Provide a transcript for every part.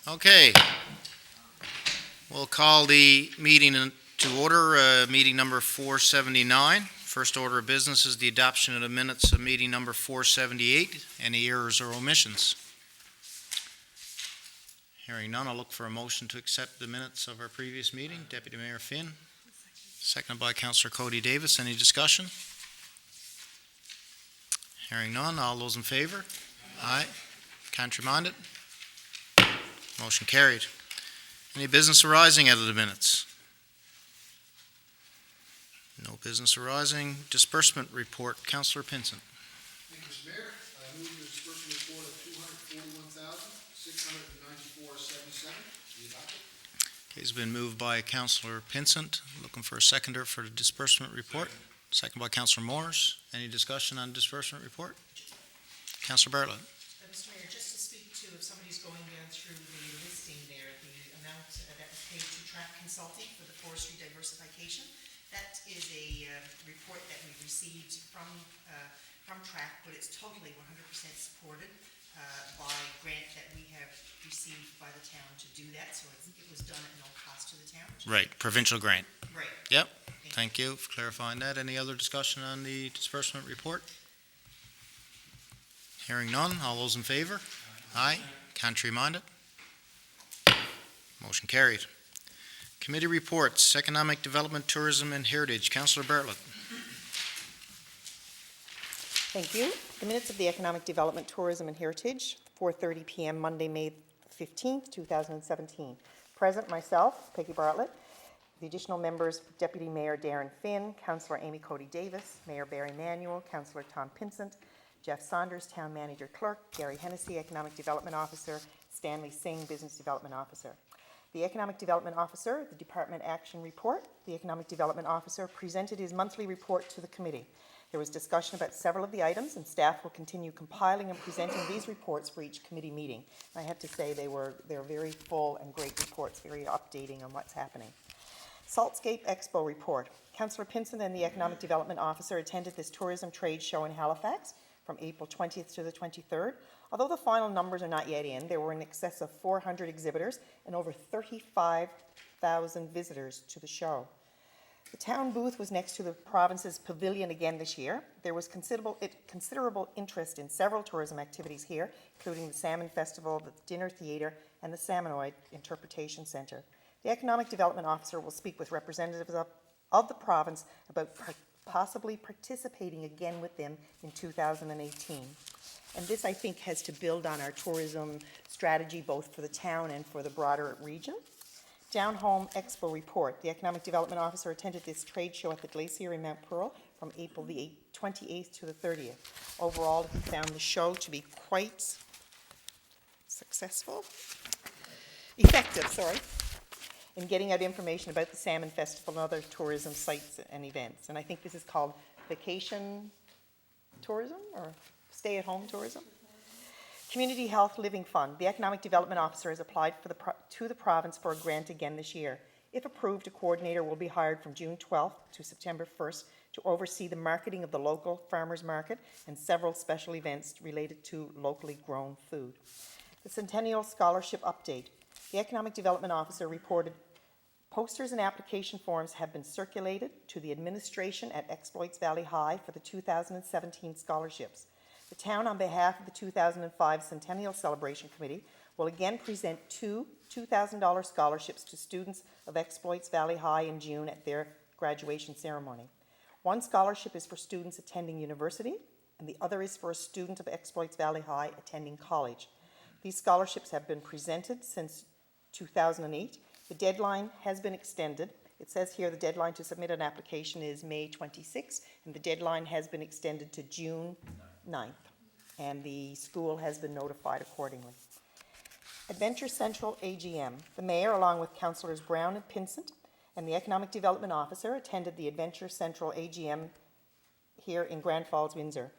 Okay, we'll call the meeting to order, meeting number 479. First order of business is the adoption of the minutes of meeting number 478. Any errors or omissions? Hearing none, I'll look for a motion to accept the minutes of our previous meeting. Deputy Mayor Finn, seconded by Councillor Cody Davis. Any discussion? Hearing none, all those in favor? Aye. Contrary-minded? Motion carried. Any business arising out of the minutes? No business arising. Disbursement report. Councillor Pinson. Thank you, Mr. Mayor. I move the disbursement report of $241,694.77 be adopted. Okay, it's been moved by Councillor Pinsent. Looking for a seconder for the disbursement report. Second by Councillor Morris. Any discussion on disbursement report? Councillor Bartlett. Mr. Mayor, just to speak to, if somebody's going down through the listing there, the amount that was paid to Track Consulting for the forestry diversification, that is a report that we received from Track, but it's totally 100% supported by grant that we have received by the town to do that, so it was done at no cost to the town. Right, provincial grant. Right. Yep, thank you for clarifying that. Any other discussion on the disbursement report? Hearing none, all those in favor? Aye. Contrary-minded? Motion carried. Committee reports, Economic Development, Tourism, and Heritage. Councillor Bartlett. Thank you. The minutes of the Economic Development, Tourism, and Heritage, 4:30 p.m. Monday, May 15th, 2017. Present, myself, Peggy Bartlett. The additional members, Deputy Mayor Darren Finn, Councillor Amy Cody Davis, Mayor Barry Manuel, Councillor Tom Pinsent, Jeff Saunders, Town Manager Clerk, Gary Hennessy, Economic Development Officer, Stanley Singh, Business Development Officer. The Economic Development Officer, the Department Action Report. The Economic Development Officer presented his monthly report to the committee. There was discussion about several of the items, and staff will continue compiling and presenting these reports for each committee meeting. I have to say they're very full and great reports, very updating on what's happening. Saltscape Expo Report. Councillor Pinson and the Economic Development Officer attended this tourism trade show in Halifax from April 20th to the 23rd. Although the final numbers are not yet in, there were in excess of 400 exhibitors and over 35,000 visitors to the show. The town booth was next to the province's pavilion again this year. There was considerable interest in several tourism activities here, including the Salmon Festival, the Dinner Theatre, and the Salmonoid Interpretation Centre. The Economic Development Officer will speak with representatives of the province about possibly participating again with them in 2018. And this, I think, has to build on our tourism strategy, both for the town and for the broader region. Down Home Expo Report. The Economic Development Officer attended this trade show at the Glacier in Mount Pearl from April the 28th to the 30th. Overall, he found the show to be quite effective, in getting out information about the Salmon Festival and other tourism sites and events. And I think this is called vacation tourism or stay-at-home tourism. Community Health Living Fund. The Economic Development Officer has applied to the province for a grant again this year. If approved, a coordinator will be hired from June 12th to September 1st to oversee the marketing of the local farmers market and several special events related to locally grown food. The Centennial Scholarship Update. The Economic Development Officer reported posters and application forms have been circulated to the administration at Exploits Valley High for the 2017 scholarships. The town, on behalf of the 2005 Centennial Celebration Committee, will again present two $2,000 scholarships to students of Exploits Valley High in June at their graduation ceremony. One scholarship is for students attending university, and the other is for a student of Exploits Valley High attending college. These scholarships have been presented since 2008. The deadline has been extended. It says here the deadline to submit an application is May 26th, and the deadline has been extended to June 9th, and the school has been notified accordingly. Adventure Central AGM. The Mayor, along with Councillors Brown and Pinsent, and the Economic Development Officer, attended the Adventure Central AGM here in Grand Falls-Windsor.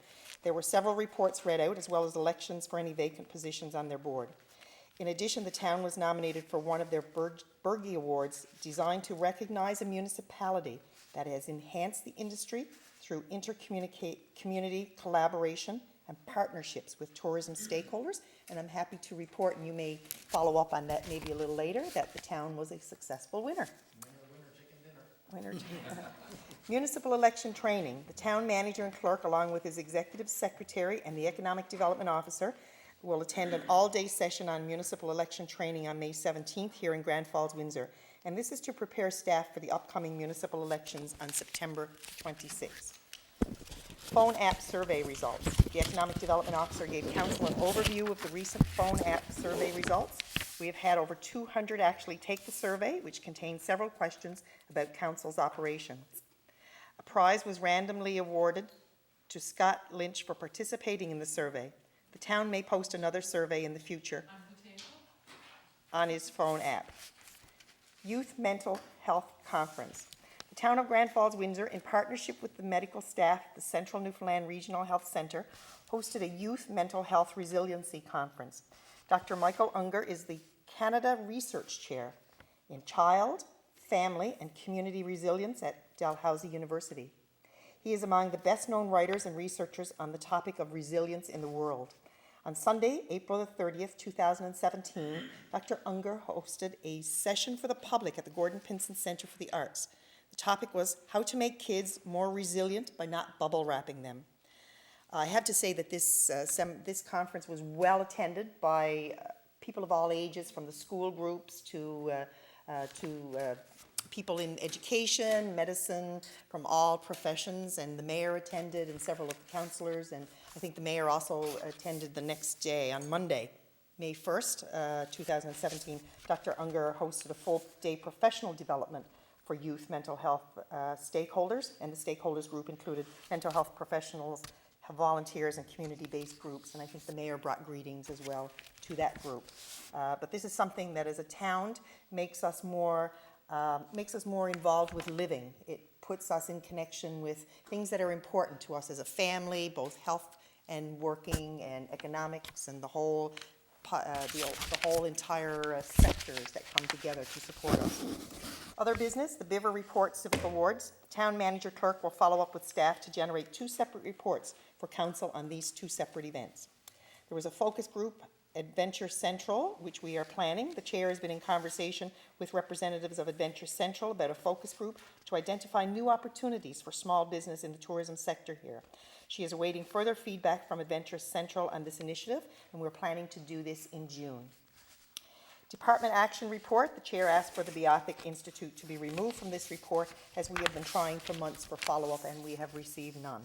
There were several reports read out, as well as elections for any vacant positions on their board. In addition, the town was nominated for one of their Bergie Awards, designed to recognize a municipality that has enhanced the industry through inter-community collaboration and partnerships with tourism stakeholders. And I'm happy to report, and you may follow up on that maybe a little later, that the town was a successful winner. Winner chicken dinner. Municipal election training. The town manager and clerk, along with his executive secretary and the economic development officer, will attend an all-day session on municipal election training on May 17th here in Grand Falls-Windsor. And this is to prepare staff for the upcoming municipal elections on September 26th. Phone app survey results. The economic development officer gave council an overview of the recent phone app survey results. We have had over 200 actually take the survey, which contains several questions about council's operations. A prize was randomly awarded to Scott Lynch for participating in the survey. The town may post another survey in the future on his phone app. Youth Mental Health Conference. The town of Grand Falls-Windsor, in partnership with the medical staff at the Central Newfoundland Regional Health Centre, hosted a Youth Mental Health Resiliency Conference. Dr. Michael Unger is the Canada Research Chair in Child, Family, and Community Resilience at Dalhousie University. He is among the best-known writers and researchers on the topic of resilience in the world. On Sunday, April the 30th, 2017, Dr. Unger hosted a session for the public at the Gordon Pinson Centre for the Arts. The topic was how to make kids more resilient by not bubble wrapping them. I have to say that this conference was well attended by people of all ages, from the school groups to people in education, medicine, from all professions, and the mayor attended and several of the councillors, and I think the mayor also attended the next day on Monday, May 1st, 2017. Dr. Unger hosted a full-day professional development for youth mental health stakeholders, and the stakeholders group included mental health professionals, volunteers, and community-based groups, and I think the mayor brought greetings as well to that group. But this is something that as a town makes us more involved with living. It puts us in connection with things that are important to us as a family, both health and working and economics and the whole entire sectors that come together to support us. Other business, the Biver Report Civic Awards. The town manager clerk will follow up with staff to generate 2 separate reports for council on these 2 separate events. There was a focus group, Adventure Central, which we are planning. The chair has been in conversation with representatives of Adventure Central about a focus group to identify new opportunities for small business in the tourism sector here. She is awaiting further feedback from Adventure Central on this initiative, and we're planning to do this in June. Department Action Report. The chair asked for the Beothic Institute to be removed from this report, as we have been trying for months for follow-up, and we have received none.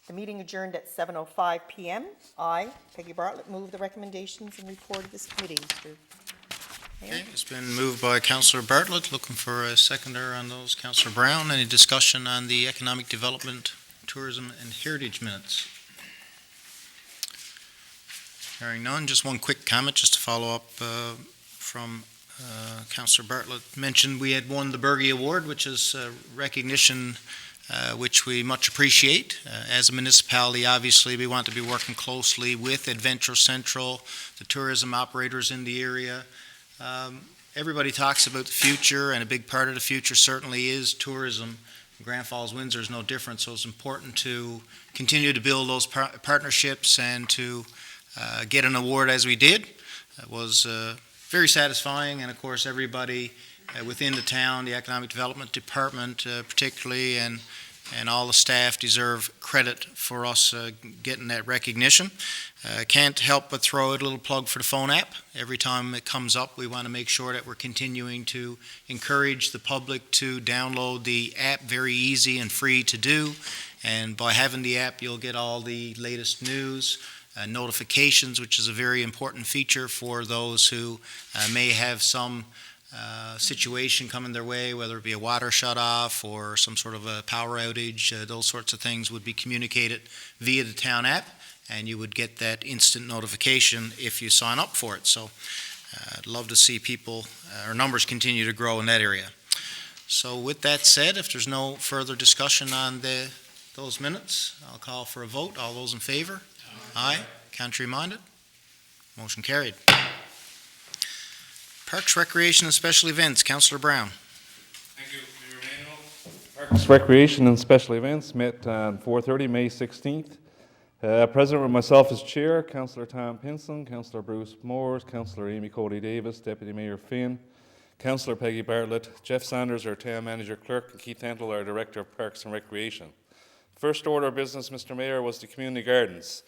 The meeting adjourned at 7:05 p.m. I, Peggy Bartlett, move the recommendations and report of this committee. Mr. Mayor? Okay, it's been moved by Councillor Bartlett. Looking for a seconder on those. Councillor Brown, any discussion on the economic development, tourism, and heritage minutes? Hearing none, just one quick comment just to follow up from Councillor Bartlett. Mentioned we had won the Bergie Award, which is recognition which we much appreciate. As a municipality, obviously, we want to be working closely with Adventure Central, the tourism operators in the area. Everybody talks about the future, and a big part of the future certainly is tourism. Grand Falls-Windsor is no different, so it's important to continue to build those partnerships and to get an award as we did. It was very satisfying, and of course everybody within the town, the Economic Development Department particularly, and all the staff deserve credit for us getting that recognition. Can't help but throw out a little plug for the phone app. Every time it comes up, we want to make sure that we're continuing to encourage the public to download the app. Very easy and free to do, and by having the app, you'll get all the latest news, notifications, which is a very important feature for those who may have some situation coming their way, whether it be a water shut-off or some sort of a power outage. Those sorts of things would be communicated via the town app, and you would get that instant notification if you sign up for it. So I'd love to see our numbers continue to grow in that area. So with that said, if there's no further discussion on those minutes, I'll call for a vote. All those in favor? Aye. Contrary-minded? Motion carried. Parks, Recreation, and Special Events, Councillor Brown. Thank you, Mayor Emanuel. Parks, Recreation, and Special Events met on 4:30, May 16th. Present with myself as Chair, Councillor Tom Pinson, Councillor Bruce Moores, Councillor Amy Cody Davis, Deputy Mayor Finn, Councillor Peggy Bartlett, Jeff Sanders, our Town Manager Clerk, and Keith Hentle, our Director of Parks and Recreation. First order of business, Mr Mayor, was the Community Gardens.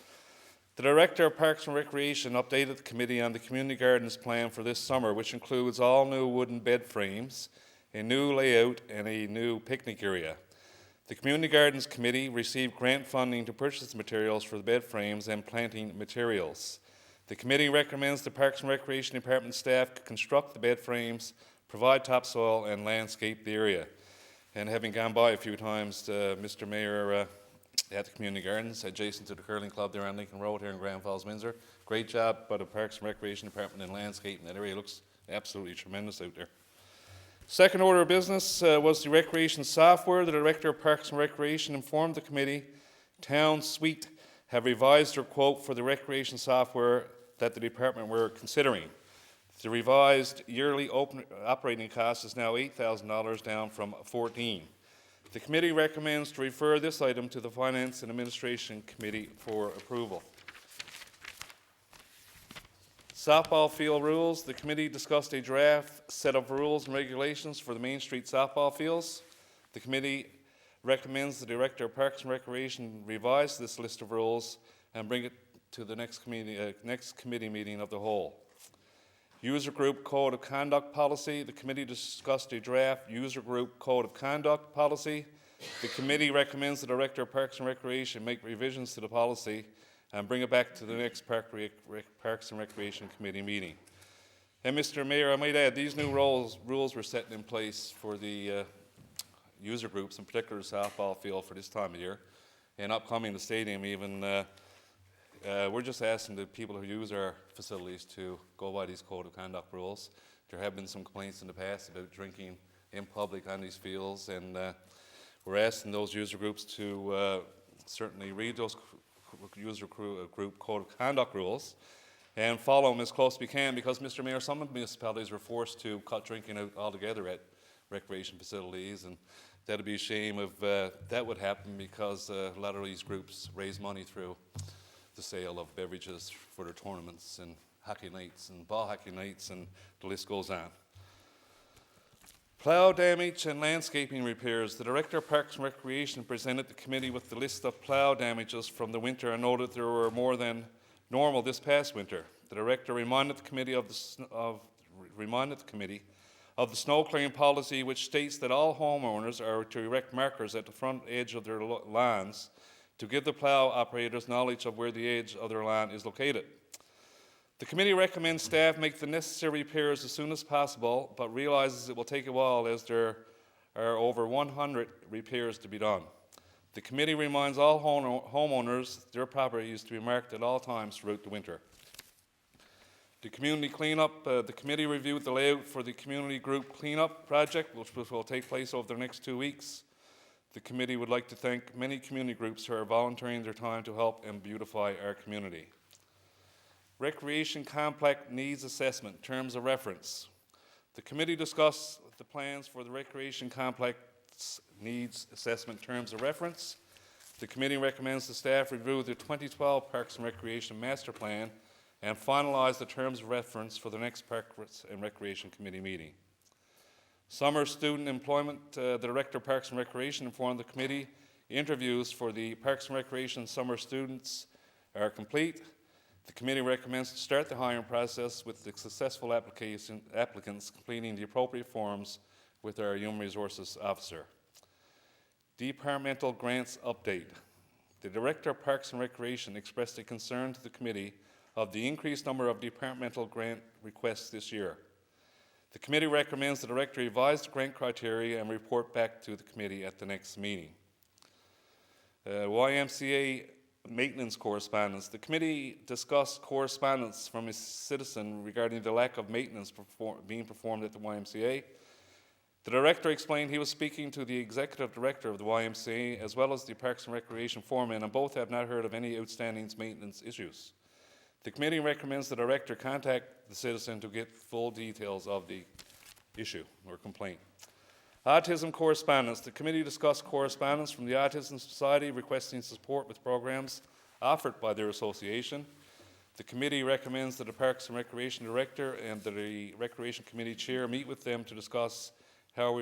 The Director of Parks and Recreation updated the committee on the Community Gardens plan for this summer, which includes all new wooden bed frames, a new layout, and a new picnic area. The Community Gardens Committee received grant funding to purchase materials for the bed frames and planting materials. The committee recommends the Parks and Recreation Department staff construct the bed frames, provide topsoil, and landscape the area. And having gone by a few times, Mr. Mayor, at the Community Gardens, adjacent to the Curling Club there on Lincoln Road here in Grand Falls-Windsor, great job by the Parks and Recreation Department and landscaping. That area looks absolutely tremendous out there. Second order of business was the recreation software. The Director of Parks and Recreation informed the committee Town Suite have revised their quote for the recreation software that the department were considering. The revised yearly operating cost is now $8,000, down from $14,000. The committee recommends to refer this item to the Finance and Administration Committee for approval. Softball field rules. The committee discussed a draft set of rules and regulations for the Main Street softball fields. The committee recommends the Director of Parks and Recreation revise this list of rules and bring it to the next committee meeting of the whole. User Group Code of Conduct Policy. The committee discussed a draft User Group Code of Conduct Policy. The committee recommends the Director of Parks and Recreation make revisions to the policy and bring it back to the next Parks and Recreation Committee meeting. And Mr. Mayor, I might add, these new rules were set in place for the user groups, in particular the softball field for this time of year, and upcoming the stadium even. We're just asking the people who use our facilities to go by these code of conduct rules. There have been some complaints in the past about drinking in public on these fields, and we're asking those user groups to certainly read those user group code of conduct rules and follow them as close as we can, because, Mr. Mayor, some municipalities were forced to cut drinking out altogether at recreation facilities, and that would be a shame if that would happen, because a lot of these groups raise money through the sale of beverages for their tournaments and hockey nights and ball hockey nights, and the list goes on. Plough damage and landscaping repairs. The Director of Parks and Recreation presented the committee with the list of plough damages from the winter and noted there were more than normal this past winter. The Director reminded the committee of the snow clearing policy, which states that all homeowners are to erect markers at the front edge of their lawns to give the plough operators knowledge of where the edge of their lawn is located. The committee recommends staff make the necessary repairs as soon as possible, but realizes it will take a while as there are over 100 repairs to be done. The committee reminds all homeowners their property is to be marked at all times throughout the winter. The community cleanup. The committee reviewed the layout for the community group cleanup project, which will take place over the next 2 weeks. The committee would like to thank many community groups who are volunteering their time to help and beautify our community. Recreation Complex Needs Assessment, Terms of Reference. The committee discussed the plans for the Recreation Complex Needs Assessment Terms of Reference. The committee recommends the staff review the 2012 Parks and Recreation Master Plan and finalize the terms of reference for the next Parks and Recreation Committee meeting. Summer student employment. The Director of Parks and Recreation informed the committee interviews for the Parks and Recreation summer students are complete. The committee recommends to start the hiring process with the successful applicants completing the appropriate forms with our Human Resources Officer. Departmental Grants Update. The Director of Parks and Recreation expressed a concern to the committee of the increased number of departmental grant requests this year. The committee recommends the Director revise the grant criteria and report back to the committee at the next meeting. YMCA maintenance correspondence. The committee discussed correspondence from a citizen regarding the lack of maintenance being performed at the YMCA. The Director explained he was speaking to the Executive Director of the YMCA as well as the Parks and Recreation Foreman, and both have not heard of any outstanding maintenance issues. The committee recommends the Director contact the citizen to get full details of the issue or complaint. Autism correspondence. The committee discussed correspondence from the Autism Society requesting support with programs offered by their association. The committee recommends that the Parks and Recreation Director and the Recreation Committee Chair meet with them to discuss how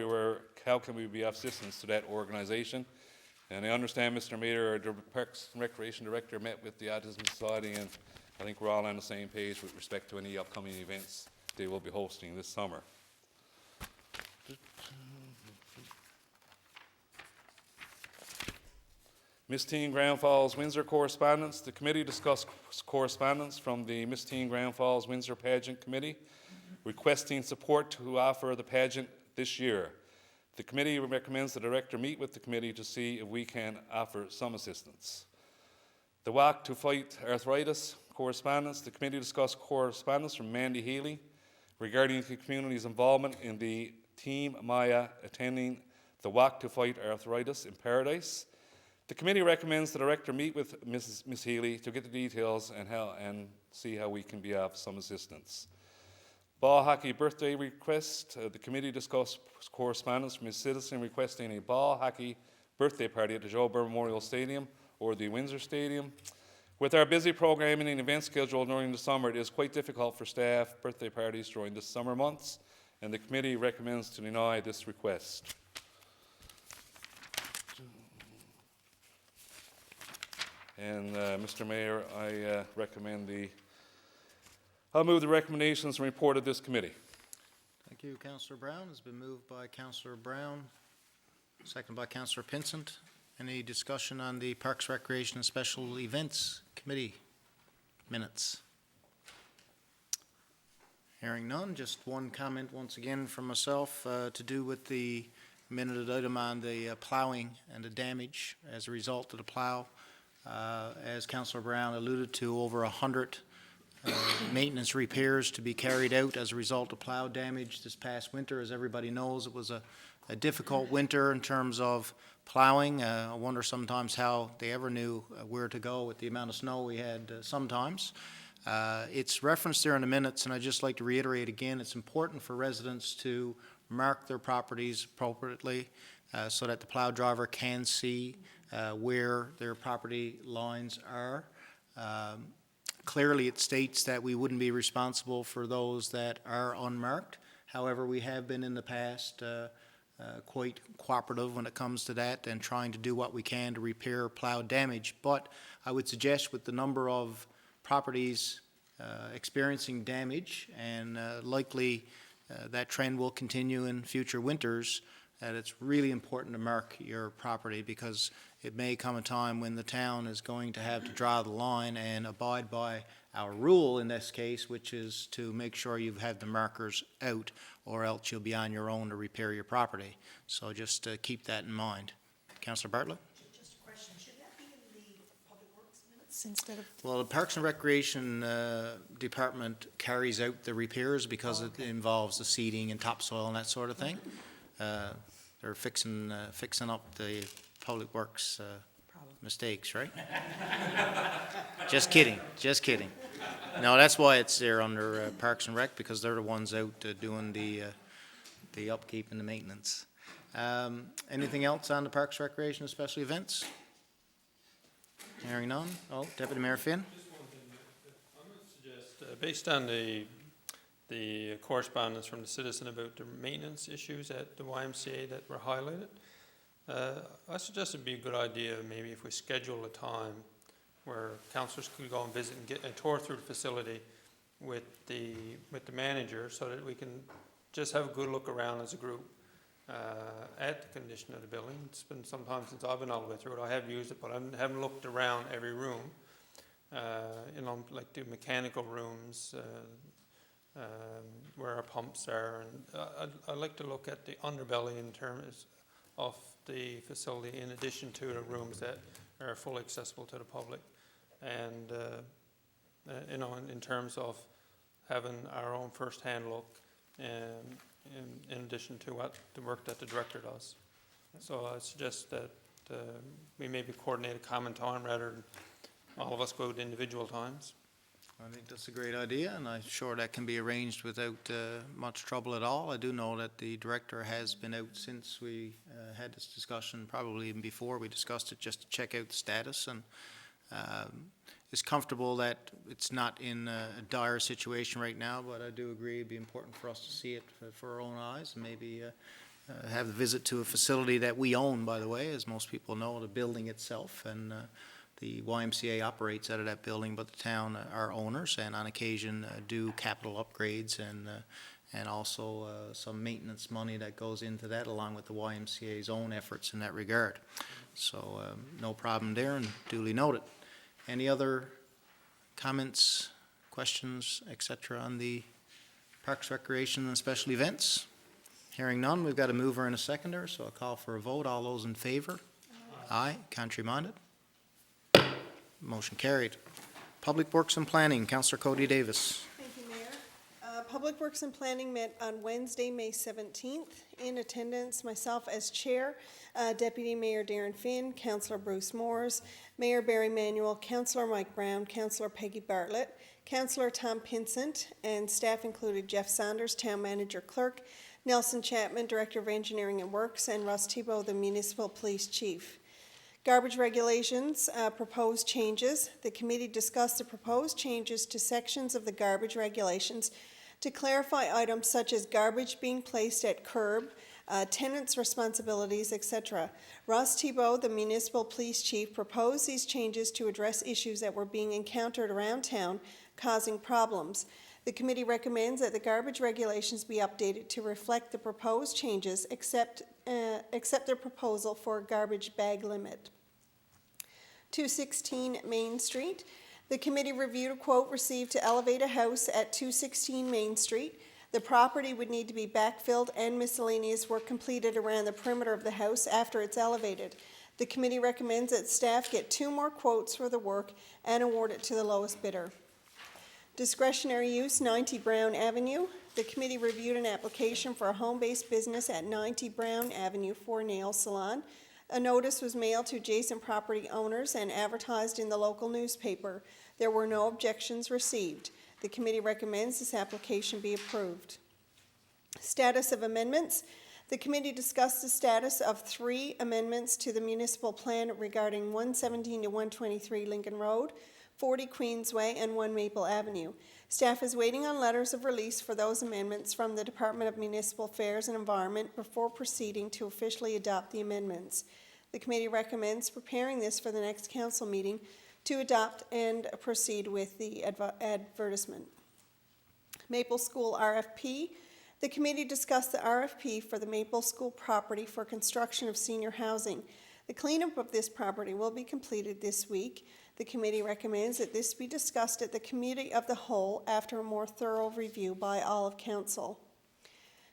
can we be of assistance to that organisation. And I understand, Mr. Mayor, the Parks and Recreation Director met with the Autism Society, and I think we're all on the same page with respect to any upcoming events they will be hosting this summer. Miss Teen Grand Falls-Windsor correspondence. The committee discussed correspondence from the Miss Teen Grand Falls-Windsor Pageant Committee requesting support to offer the pageant this year. The committee recommends the director meet with the committee to see if we can offer some assistance. The Walk to Fight Arthritis correspondence. The committee discussed correspondence from Mandy Healy regarding the community's involvement in the Team Maya attending the Walk to Fight Arthritis in Paradise. The committee recommends the director meet with Ms. Healy to get the details and see how we can be of some assistance. Ball hockey birthday request. The committee discussed correspondence from a citizen requesting a ball hockey birthday party at the Joe Burr Memorial Stadium or the Windsor Stadium. With our busy programming and event schedule during the summer, it is quite difficult for staff birthday parties during the summer months, and the committee recommends to deny this request. And Mr. Mayor, I'll move the recommendations and report of this committee. Thank you, Councillor Brown. It's been moved by Councillor Brown, seconded by Councillor Pinsent. Any discussion on the Parks, Recreation and Special Events Committee minutes? Hearing none, just one comment once again from myself to do with the minuted item on the plowing and the damage as a result of the plow. As Councillor Brown alluded to, over 100 maintenance repairs to be carried out as a result of plow damage this past winter. As everybody knows, it was a difficult winter in terms of plowing. I wonder sometimes how they ever knew where to go with the amount of snow we had sometimes. It's referenced there in the minutes, and I'd just like to reiterate again, it's important for residents to mark their properties appropriately so that the plow driver can see where their property lines are. Clearly, it states that we wouldn't be responsible for those that are unmarked. However, we have been in the past quite cooperative when it comes to that and trying to do what we can to repair plow damage. But I would suggest with the number of properties experiencing damage and likely that trend will continue in future winters, that it's really important to mark your property, because it may come a time when the town is going to have to draw the line and abide by our rule in this case, which is to make sure you've had the markers out, or else you'll be on your own to repair your property. So just keep that in mind. Councillor Bartlett? Just a question, should that be in the Public Works minutes instead of? Well, the Parks and Recreation Department carries out the repairs because it involves the seeding and topsoil and that sort of thing. They're fixing up the Public Works mistakes, right? Just kidding. No, that's why it's there under Parks and Rec, because they're the ones out doing the upkeep and the maintenance. Anything else on the Parks, Recreation, and Special Events? Hearing none. Oh, Deputy Mayor Finn. Just one thing, I'm going to suggest, based on the correspondence from the citizen about the maintenance issues at the YMCA that were highlighted, I suggest it'd be a good idea maybe if we schedule a time where councillors could go and visit and get a tour through the facility with the manager, so that we can just have a good look around as a group at the condition of the building. It's been some time since I've been all the way through it. I have used it, but I haven't looked around every room. Like the mechanical rooms, where our pumps are, and I'd like to look at the underbelly in terms of the facility, in addition to the rooms that are fully accessible to the public, and in terms of having our own first-hand look, in addition to what the work that the director does. So I suggest that we maybe coordinate a common time rather than all of us go to individual times. I think that's a great idea, and I'm sure that can be arranged without much trouble at all. I do know that the director has been out since we had this discussion, probably even before we discussed it, just to check out the status, and is comfortable that it's not in a dire situation right now, but I do agree it'd be important for us to see it for our own eyes, and maybe have a visit to a facility that we own, by the way, as most people know, the building itself, and the YMCA operates out of that building, but the town are owners, and on occasion do capital upgrades and also some maintenance money that goes into that, along with the YMCA's own efforts in that regard. So no problem there, and duly noted. Any other comments, questions, et cetera, on the Parks, Recreation, and Special Events? Hearing none, we've got a mover and a seconder, so I'll call for a vote. All those in favor? Aye. Contrary minded? Motion carried. Public Works and Planning, Councillor Cody Davis. Thank you, Mayor. Public Works and Planning met on Wednesday, May 17th. In attendance, myself as chair, Deputy Mayor Darren Finn, Councillor Bruce Moores, Mayor Barry Manuel, Councillor Mike Brown, Councillor Peggy Bartlett, Councillor Tom Pinsent, and staff included Jeff Saunders, Town Manager Clerk, Nelson Chapman, Director of Engineering and Works, and Russ Thibault, the Municipal Police Chief. Garbage regulations, proposed changes. The committee discussed the proposed changes to sections of the garbage regulations to clarify items such as garbage being placed at curb, tenants' responsibilities, etc. Russ Thibault, the Municipal Police Chief, proposed these changes to address issues that were being encountered around town, causing problems. The committee recommends that the garbage regulations be updated to reflect the proposed changes, except their proposal for a garbage bag limit. 216 Main Street. The committee reviewed a quote received to elevate a house at 216 Main Street. The property would need to be backfilled and miscellaneous work completed around the perimeter of the house after it's elevated. The committee recommends that staff get 2 more quotes for the work and award it to the lowest bidder. Discretionary use, 90 Brown Avenue. The committee reviewed an application for a home-based business at 90 Brown Avenue for a nail salon. A notice was mailed to adjacent property owners and advertised in the local newspaper. There were no objections received. The committee recommends this application be approved. Status of amendments. The committee discussed the status of 3 amendments to the municipal plan regarding 117 to 123 Lincoln Road, 40 Queensway, and 1 Maple Avenue. Staff is waiting on letters of release for those amendments from the Department of Municipal Affairs and Environment before proceeding to officially adopt the amendments. The committee recommends preparing this for the next council meeting to adopt and proceed with the advertisement. Maple School RFP. The committee discussed the RFP for the Maple School property for construction of senior housing. The cleanup of this property will be completed this week. The committee recommends that this be discussed at the Committee of the Whole after a more thorough review by all of council.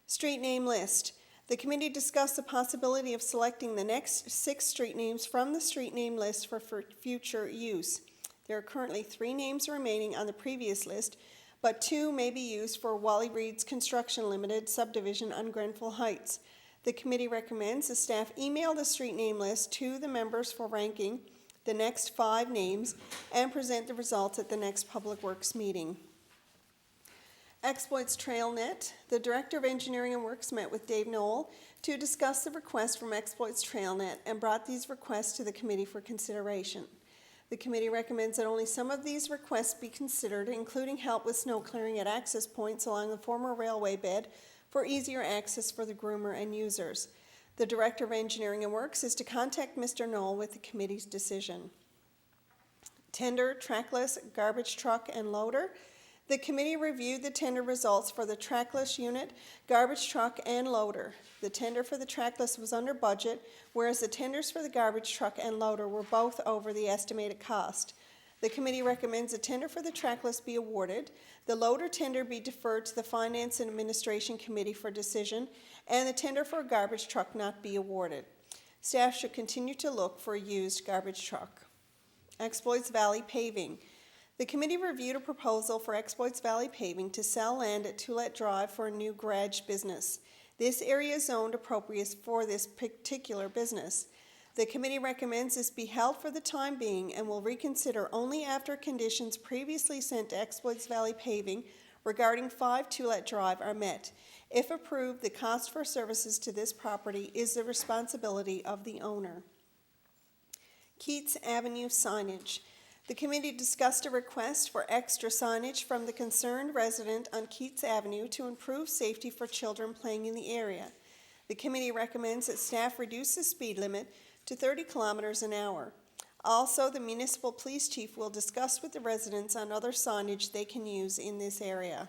Street name list. The committee discussed the possibility of selecting the next 6 street names from the street name list for future use. There are currently 3 names remaining on the previous list, but 2 may be used for Wally Reed's Construction Limited subdivision on Grenfell Heights. The committee recommends the staff email the street name list to the members for ranking the next 5 names and present the results at the next Public Works meeting. Exploits TrailNet. The Director of Engineering and Works met with Dave Knoll to discuss the request from Exploits TrailNet and brought these requests to the committee for consideration. The committee recommends that only some of these requests be considered, including help with snow clearing at access points along the former railway bed for easier access for the groomer and users. The Director of Engineering and Works is to contact Mr. Knoll with the committee's decision. Tender, trackless, garbage truck, and loader. The committee reviewed the tender results for the trackless unit, garbage truck, and loader. The tender for the trackless was under budget, whereas the tenders for the garbage truck and loader were both over the estimated cost. The committee recommends the tender for the trackless be awarded, the loader tender be deferred to the Finance and Administration Committee for decision, and the tender for a garbage truck not be awarded. Staff should continue to look for a used garbage truck. Exploits Valley Paving. The committee reviewed a proposal for Exploits Valley Paving to sell land at Tulette Drive for a new garage business. This area is zoned appropriate for this particular business. The committee recommends this be held for the time being and will reconsider only after conditions previously sent to Exploits Valley Paving regarding 5 Tulette Drive are met. If approved, the cost for services to this property is the responsibility of the owner. Keats Avenue signage. The committee discussed a request for extra signage from the concerned resident on Keats Avenue to improve safety for children playing in the area. The committee recommends that staff reduce the speed limit to 30 kilometers an hour. Also, the municipal police chief will discuss with the residents on other signage they can use in this area.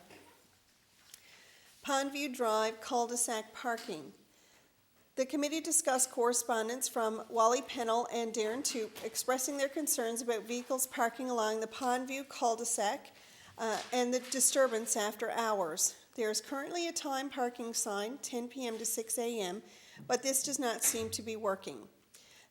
Pondview Drive cul-de-sac parking. The committee discussed correspondence from Wally Pennell and Darren Toop expressing their concerns about vehicles parking along the Pondview cul-de-sac and the disturbance after hours. There is currently a time parking sign, 10 p.m. to 6 a.m., but this does not seem to be working.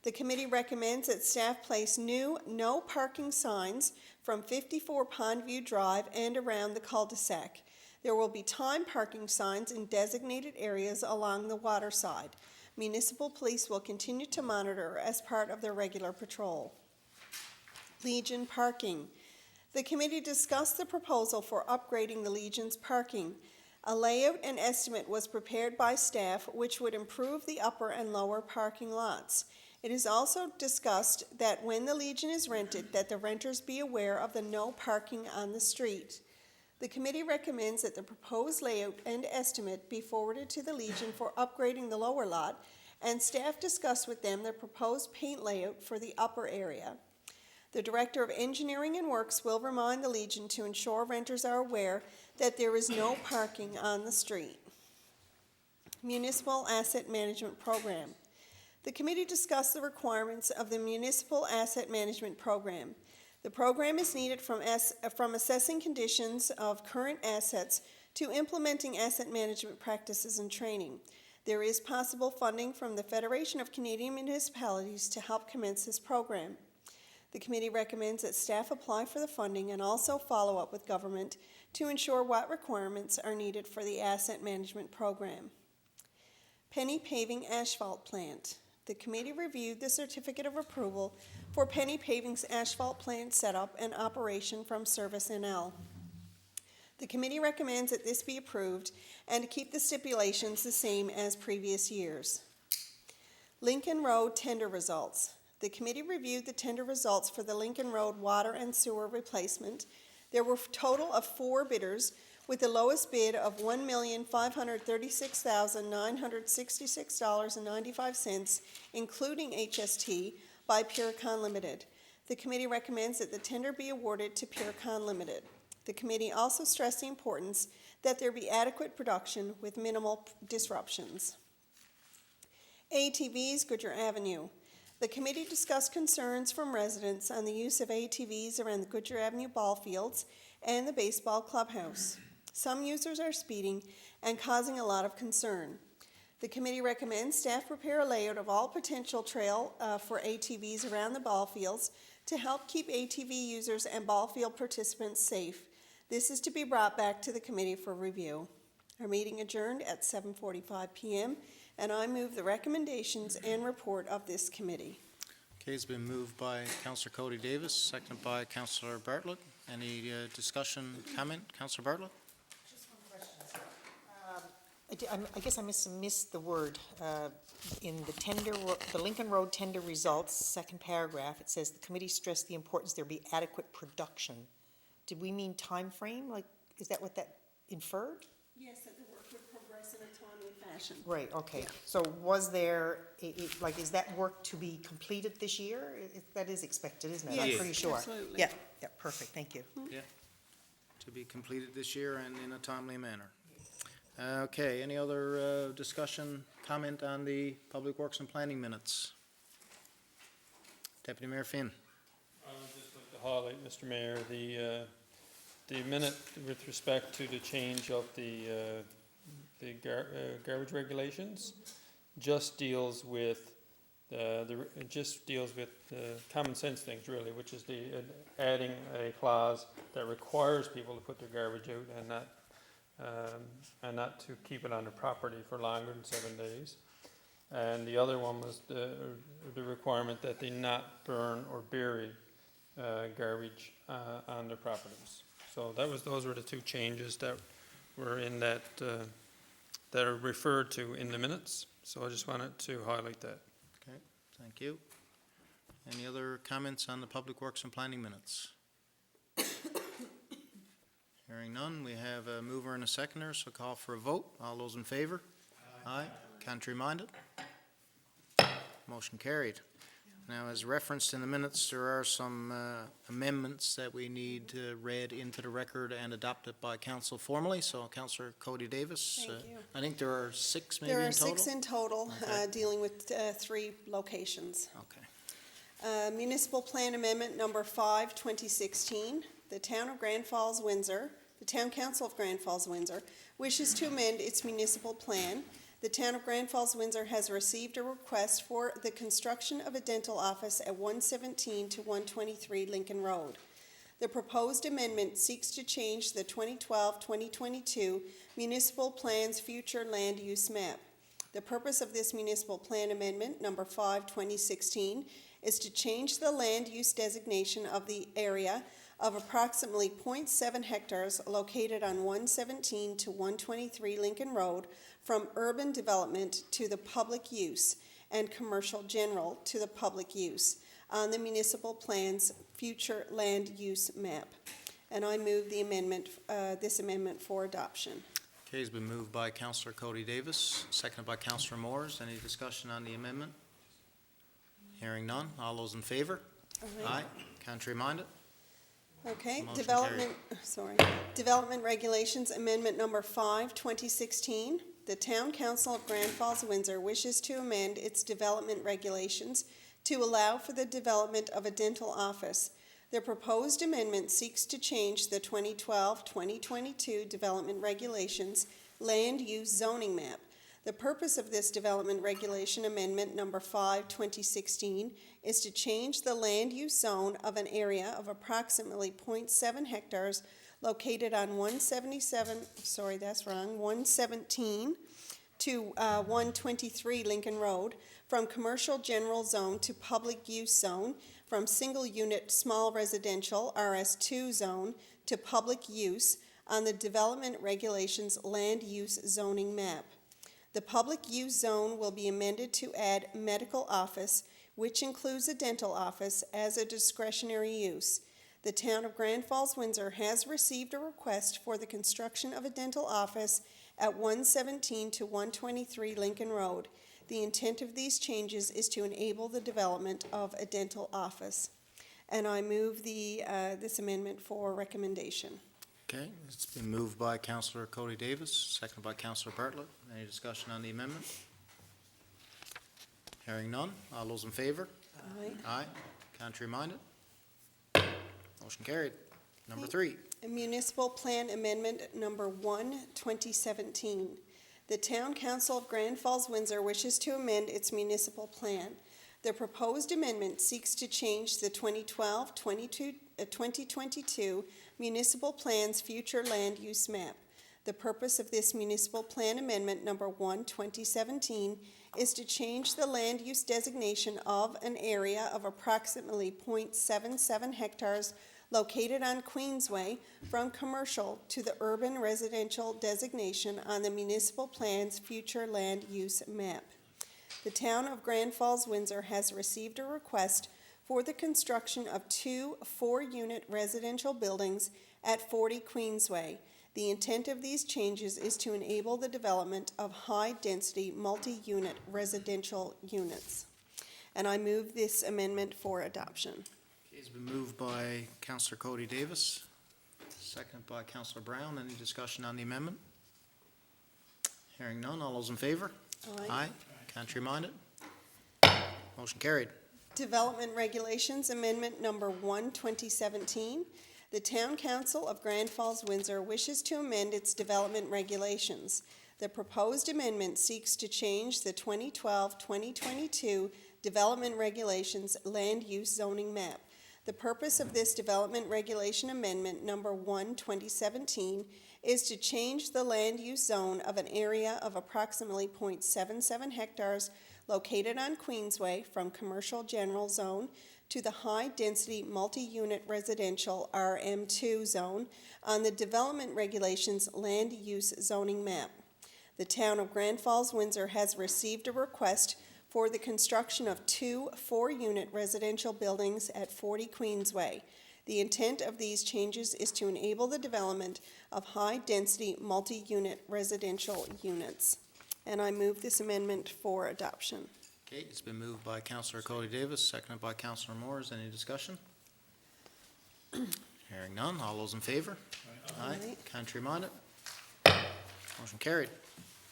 The committee recommends that staff place new no parking signs from 54 Pondview Drive and around the cul-de-sac. There will be time parking signs in designated areas along the water side. Municipal police will continue to monitor as part of their regular patrol. Legion parking. The committee discussed the proposal for upgrading the Legion's parking. A layout and estimate was prepared by staff which would improve the upper and lower parking lots. It is also discussed that when the Legion is rented, that the renters be aware of the no parking on the street. The committee recommends that the proposed layout and estimate be forwarded to the Legion for upgrading the lower lot, and staff discuss with them the proposed paint layout for the upper area. The Director of Engineering and Works will remind the Legion to ensure renters are aware that there is no parking on the street. Municipal Asset Management Program. The committee discussed the requirements of the Municipal Asset Management Program. The program is needed from assessing conditions of current assets to implementing asset management practices and training. There is possible funding from the Federation of Canadian Municipalities to help commence this program. The committee recommends that staff apply for the funding and also follow up with government to ensure what requirements are needed for the asset management program. Penny Paving Asphalt Plant. The committee reviewed the certificate of approval for Penny Paving's asphalt plant setup and operation from Service NL. The committee recommends that this be approved and to keep the stipulations the same as previous years. Lincoln Road tender results. The committee reviewed the tender results for the Lincoln Road water and sewer replacement. There were a total of 4 bidders, with the lowest bid of $1,536,966.95, including HST, by Purecon Limited. The committee recommends that the tender be awarded to Purecon Limited. The committee also stressed the importance that there be adequate production with minimal disruptions. ATVs, Goodyear Avenue. The committee discussed concerns from residents on the use of ATVs around the Goodyear Avenue ball fields and the baseball clubhouse. Some users are speeding and causing a lot of concern. The committee recommends staff prepare a layout of all potential trail for ATVs around the ball fields to help keep ATV users and ball field participants safe. This is to be brought back to the committee for review. Our meeting adjourned at 7:45 p.m. and I move the recommendations and report of this committee. Okay, it's been moved by Councillor Cody Davis, seconded by Councillor Bartlett. Any discussion, comment? Councillor Bartlett? Just one question, sir. I guess I missed the word. In the Lincoln Road tender results, second paragraph, it says the committee stressed the importance there be adequate production. Did we mean time frame? Like, is that what that inferred? Yes, that the work would progress in a timely fashion. Right, okay. So was there, is that work to be completed this year? That is expected, isn't it? I'm Yes, pretty sure. absolutely. Yeah, perfect, thank you. Yeah. To be completed this year and in a timely manner. Okay, any other discussion, comment on the Public Works and Planning minutes? Deputy Mayor Finn. I would just like to highlight, Mr. Mayor, the minute with respect to the change of the garbage regulations just deals with common sense things, really, which is adding a clause that requires people to put their garbage out and not to keep it on the property for longer than 7 days. And the other one was the requirement that they not burn or bury garbage on their properties. So those were the 2 changes that were in that are referred to in the minutes. So I just wanted to highlight that. Okay, thank you. Any other comments on the Public Works and Planning minutes? Hearing none, we have a mover and a seconder, so call for a vote. All those in favor? Aye. Contrary-minded? Motion carried. Now, as referenced in the minutes, there are some amendments that we need read into the record and adopted by council formally. So, Councillor Cody Davis. Thank you. I think there are six maybe in There are total? 6 in total, Okay. dealing with 3 locations. Okay. Municipal Plan Amendment Number 5, 2016. The Town of Grand Falls, Windsor, the Town Council of Grand Falls, Windsor, wishes to amend its municipal plan. The Town of Grand Falls, Windsor has received a request for the construction of a dental office at 117 to 123 Lincoln Road. The proposed amendment seeks to change the 2012-2022 municipal plan's future land use map. The purpose of this municipal plan amendment, number 5, 2016, is to change the land use designation of the area of approximately 0.7 hectares located on 117 to 123 Lincoln Road from urban development to the public use and commercial general to the public use on the municipal plan's future land use map. And I move the amendment, this amendment for adoption. Okay, it's been moved by Councillor Cody Davis, seconded by Councillor Moores. Any discussion on the amendment? Hearing none. All those in favor? Aye. Contrary-minded? Okay, Motion Development Regulations Amendment Number 5, 2016. The Town Council of Grand Falls, Windsor wishes to amend its development regulations to allow for the development of a dental office. The proposed amendment seeks to change the 2012-2022 Development Regulations Land Use Zoning Map. The purpose of this Development Regulation Amendment Number 5, 2016 is to change the land use zone of an area of approximately 0.7 hectares located on 117 to 123 Lincoln Road from commercial general zone to public use zone, from single unit small residential RS2 zone to public use on the Development Regulations Land Use Zoning Map. The public use zone will be amended to add medical office, which includes a dental office, as a discretionary use. The Town of Grand Falls, Windsor has received a request for the construction of a dental office at 117 to 123 Lincoln Road. The intent of these changes is to enable the development of a dental office. And I move this amendment for recommendation. Okay, it's been moved by Councillor Cody Davis, seconded by Councillor Bartlett. Any discussion on the amendment? Hearing none. All those in favor? Aye. Aye. Contrary-minded? Motion carried. Number 3. Municipal Plan Amendment Number 1, 2017. The Town Council of Grand Falls, Windsor wishes to amend its municipal plan. The proposed amendment seeks to change the 2012-2022 municipal plan's future land use map. The purpose of this municipal plan amendment number 1, 2017 is to change the land use designation of an area of approximately 0.77 hectares located on Queensway from commercial to the urban residential designation on the municipal plan's future land use map. The Town of Grand Falls, Windsor has received a request for the construction of 2 4-unit residential buildings at 40 Queensway. The intent of these changes is to enable the development of high-density multi-unit residential units. And I move this amendment for adoption. It's been moved by Councillor Cody Davis, seconded by Councillor Brown. Any discussion on the amendment? Hearing none. All those in favor? Aye. Contrary-minded? Motion carried. Development Regulations Amendment Number 1, 2017. The Town Council of Grand Falls, Windsor wishes to amend its development regulations. The proposed amendment seeks to change the 2012-2022 Development Regulations Land Use Zoning Map. The purpose of this Development Regulation Amendment Number 1, 2017 is to change the land use zone of an area of approximately 0.77 hectares located on Queensway from commercial general zone to the high-density multi-unit residential RM2 zone on the Development Regulations Land Use Zoning Map. The Town of Grand Falls, Windsor has received a request for the construction of 2 4-unit residential buildings at 40 Queensway. The intent of these changes is to enable the development of high-density multi-unit residential units. And I move this amendment for adoption. Okay, it's been moved by Councillor Cody Davis, seconded by Councillor Moores. Any discussion? Hearing none. All those in favor? Aye. Contrary minded? Motion carried.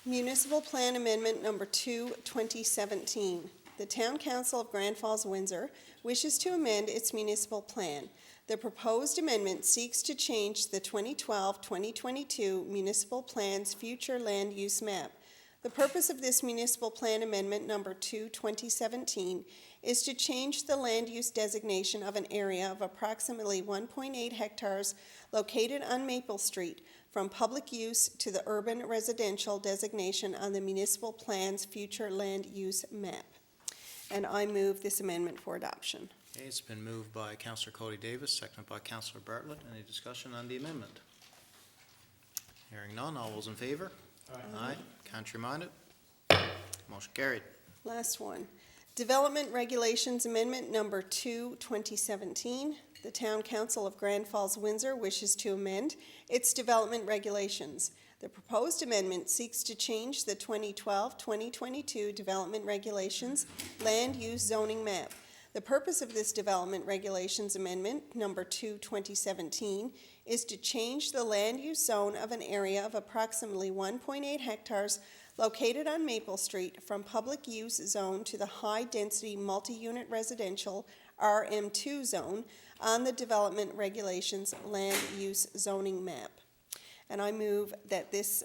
Municipal Plan Amendment Number 2, 2017. The Town Council of Grand Falls-Windsor wishes to amend its municipal plan. The proposed amendment seeks to change the 2012-2022 municipal plan's future land use map. The purpose of this municipal plan amendment number 2, 2017 is to change the land use designation of an area of approximately 1.8 hectares located on Maple Street from public use to the urban residential designation on the municipal plan's future land use map. And I move this amendment for adoption. Okay, it's been moved by Councillor Cody Davis, seconded by Councillor Bartlett. Any discussion on the amendment? Hearing none. All those in favor? Aye. Contrary minded? Motion carried. Last one. Development Regulations Amendment Number 2, 2017. The Town Council of Grand Falls-Windsor wishes to amend its development regulations. The proposed amendment seeks to change the 2012-2022 Development Regulations Land Use Zoning Map. The purpose of this Development Regulations Amendment, Number 2, 2017, is to change the land use zone of an area of approximately 1.8 hectares located on Maple Street from public use zone to the high-density multi-unit residential RM2 zone on the Development Regulations Land Use Zoning Map. And I move that this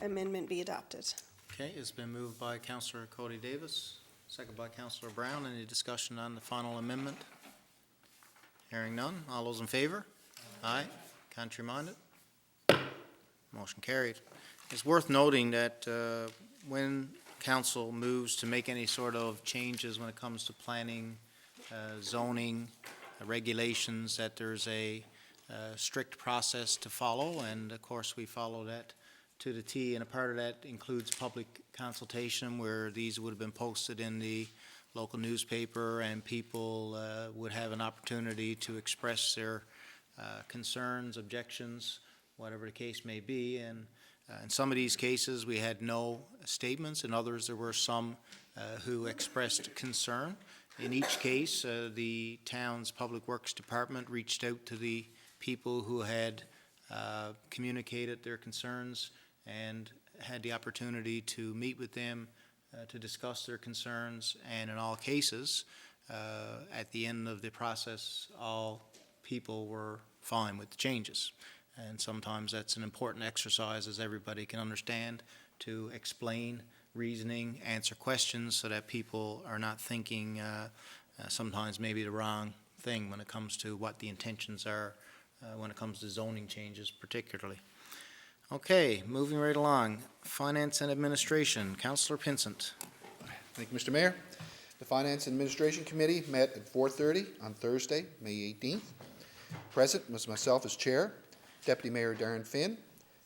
amendment be adopted. Okay, it's been moved by Councillor Cody Davis, seconded by Councillor Brown. Any discussion on the final amendment? Hearing none. All those in favor? Aye. Contrary minded? Motion carried. It's worth noting that when council moves to make any sort of changes when it comes to planning, zoning, regulations, that there's a strict process to follow, and of course we follow that to the T, and a part of that includes public consultation where these would have been posted in the local newspaper and people would have an opportunity to express their concerns, objections, whatever the case may be. And in some of these cases, we had no statements. In others, there were some who expressed concern. In each case, the town's Public Works Department reached out to the people who had communicated their concerns and had the opportunity to meet with them to discuss their concerns. And in all cases, at the end of the process, all people were fine with the changes. And sometimes that's an important exercise, as everybody can understand, to explain reasoning, answer questions, so that people are not thinking sometimes maybe the wrong thing when it comes to what the intentions are when it comes to zoning changes particularly. Okay, moving right along. Finance and Administration, Councillor Pinsent. Thank you, Mr. Mayor. The Finance and Administration Committee met at 4:30 on Thursday, May 18th. Present was myself as chair, Deputy Mayor Darren Finn,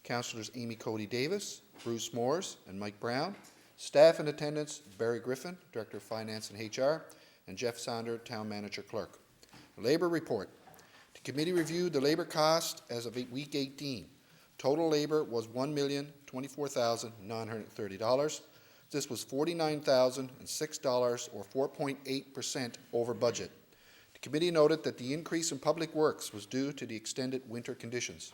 Councillors Amy Cody Davis, Bruce Moores, and Mike Brown. Staff in attendance, Barry Griffin, Director of Finance and HR, and Jeff Sonder, Town Manager Clerk. Labor report. The committee reviewed the labor cost as of week 18. Total labor was $1,024,930. This was $49,006, or 4.8% over budget. The committee noted that the increase in public works was due to the extended winter conditions.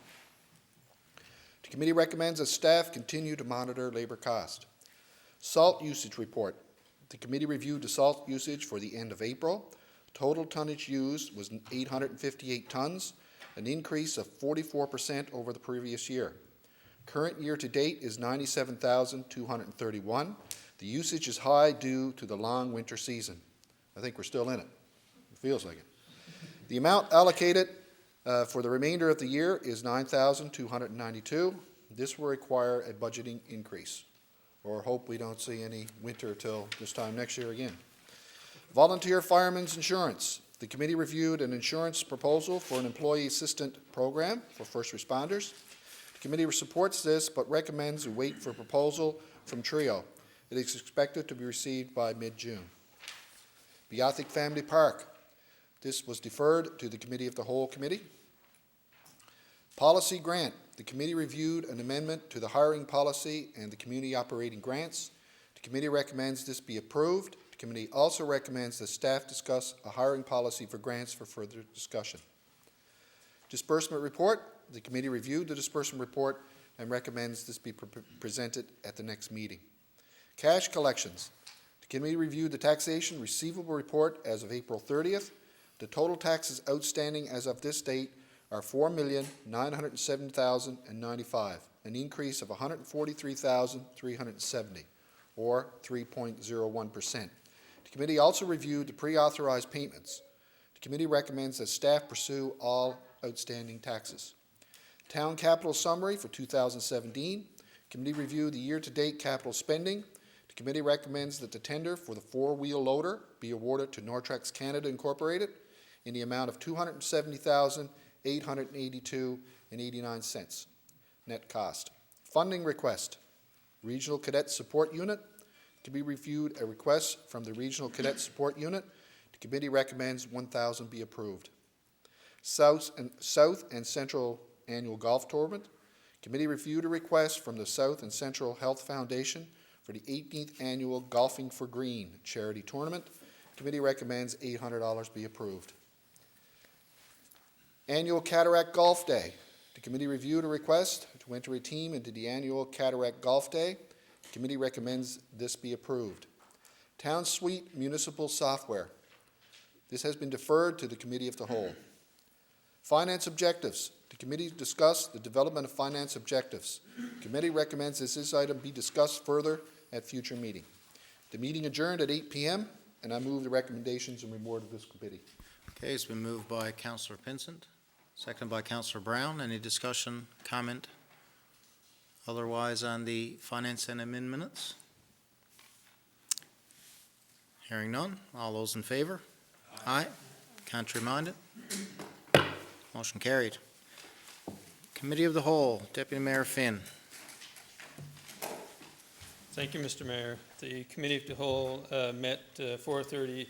The committee recommends that staff continue to monitor labor cost. Salt usage report. The committee reviewed the salt usage for the end of April. Total tonnage used was 858 tons, an increase of 44% over the previous year. Current year to date is 97,231. The usage is high due to the long winter season. I think we're still in it. It feels like it. The amount allocated for the remainder of the year is 9,292. This will require a budgeting increase, or hope we don't see any winter till this time next year again. Volunteer Fireman's Insurance. The committee reviewed an insurance proposal for an employee assistant program for first responders. The committee supports this, but recommends we wait for a proposal from TRIO. It is expected to be received by mid-June. Beathic Family Park. This was deferred to the Committee of the Whole Committee. Policy Grant. The committee reviewed an amendment to the hiring policy and the community operating grants. The committee recommends this be approved. The committee also recommends that staff discuss a hiring policy for grants for further discussion. Disbursement report. The committee reviewed the disbursement report and recommends this be presented at the next meeting. Cash collections. The committee reviewed the taxation receivable report as of April 30th. The total taxes outstanding as of this date are $4,907,095, an increase of $143,370, or 3.01%. The committee also reviewed the pre-authorized payments. The committee recommends that staff pursue all outstanding taxes. Town capital summary for 2017. Committee reviewed the year-to-date capital spending. The committee recommends that the tender for the four-wheel loader be awarded to Nortrex Canada Incorporated in the amount of $270,882.89 net cost. Funding request. Regional Cadet Support Unit. To be reviewed a request from the Regional Cadet Support Unit. The committee recommends $1,000 be approved. South and Central Annual Golf Tournament. Committee reviewed a request from the South and Central Health Foundation for the 18th Annual Golfing for Green Charity Tournament. Committee recommends $800 be approved. Annual Cataract Golf Day. The committee reviewed a request to enter a team into the annual Cataract Golf Day. The committee recommends this be approved. Town Suite Municipal Software. This has been deferred to the Committee of the Whole. Finance objectives. The committee discussed the development of finance objectives. The committee recommends that this item be discussed further at future meeting. The meeting adjourned at 8 p.m., and I move the recommendations and report of this committee. Okay, it's been moved by Councillor Pinsent, seconded by Councillor Brown. Any discussion, comment, otherwise on the finance and admin minutes? Hearing none. All those in favor? Aye. Contrary minded? Motion carried. Committee of the Whole, Deputy Mayor Finn. Thank you, Mr. Mayor. The Committee of the Whole met 4:30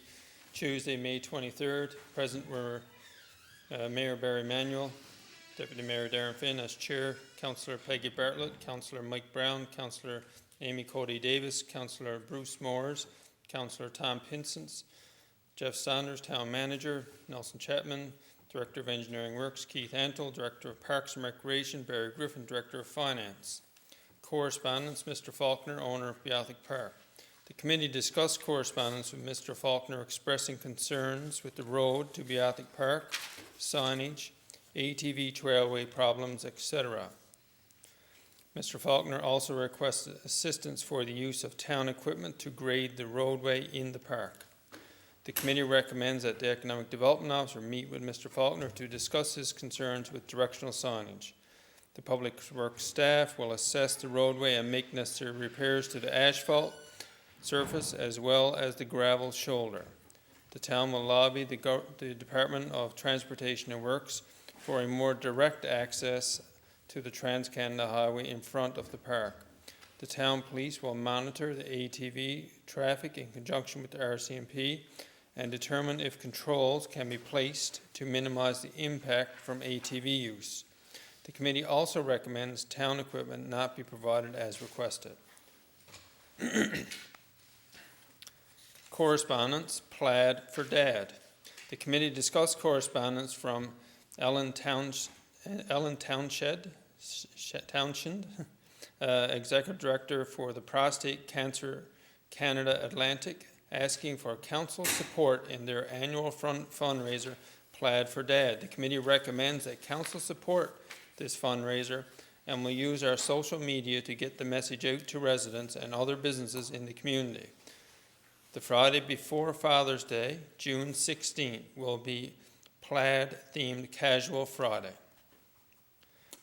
Tuesday, May 23rd. Present were Mayor Barry Manuel, Deputy Mayor Darren Finn as Chair, Councillor Peggy Bartlett, Councillor Mike Brown, Councillor Amy Cody Davis, Councillor Bruce Moores, Councillor Tom Pinsent, Jeff Saunders, Town Manager, Nelson Chapman, Director of Engineering Works, Keith Antle, Director of Parks and Recreation, Barry Griffin, Director of Finance. Correspondence, Mr. Faulkner, owner of Beathic Park. The committee discussed correspondence with Mr. Faulkner expressing concerns with the road to Beathic Park, signage, ATV trailway problems, etc. Mr. Faulkner also requested assistance for the use of town equipment to grade the roadway in the park. The committee recommends that the Economic Development Officer meet with Mr. Faulkner to discuss his concerns with directional signage. The Public Works staff will assess the roadway and make necessary repairs to the asphalt surface as well as the gravel shoulder. The town will lobby the Department of Transportation and Works for a more direct access to the Trans-Canada Highway in front of the park. The town police will monitor the ATV traffic in conjunction with the RCMP and determine if controls can be placed to minimize the impact from ATV use. The committee also recommends town equipment not be provided as requested. Correspondence, Plaid for Dad. The committee discussed correspondence from Ellen Townshend, Executive Director for the Prostate Cancer Canada Atlantic, asking for council support in their annual fundraiser, Plaid for Dad. The committee recommends that council support this fundraiser and will use our social media to get the message out to residents and other businesses in the community. The Friday before Father's Day, June 16, will be Plaid-themed Casual Friday.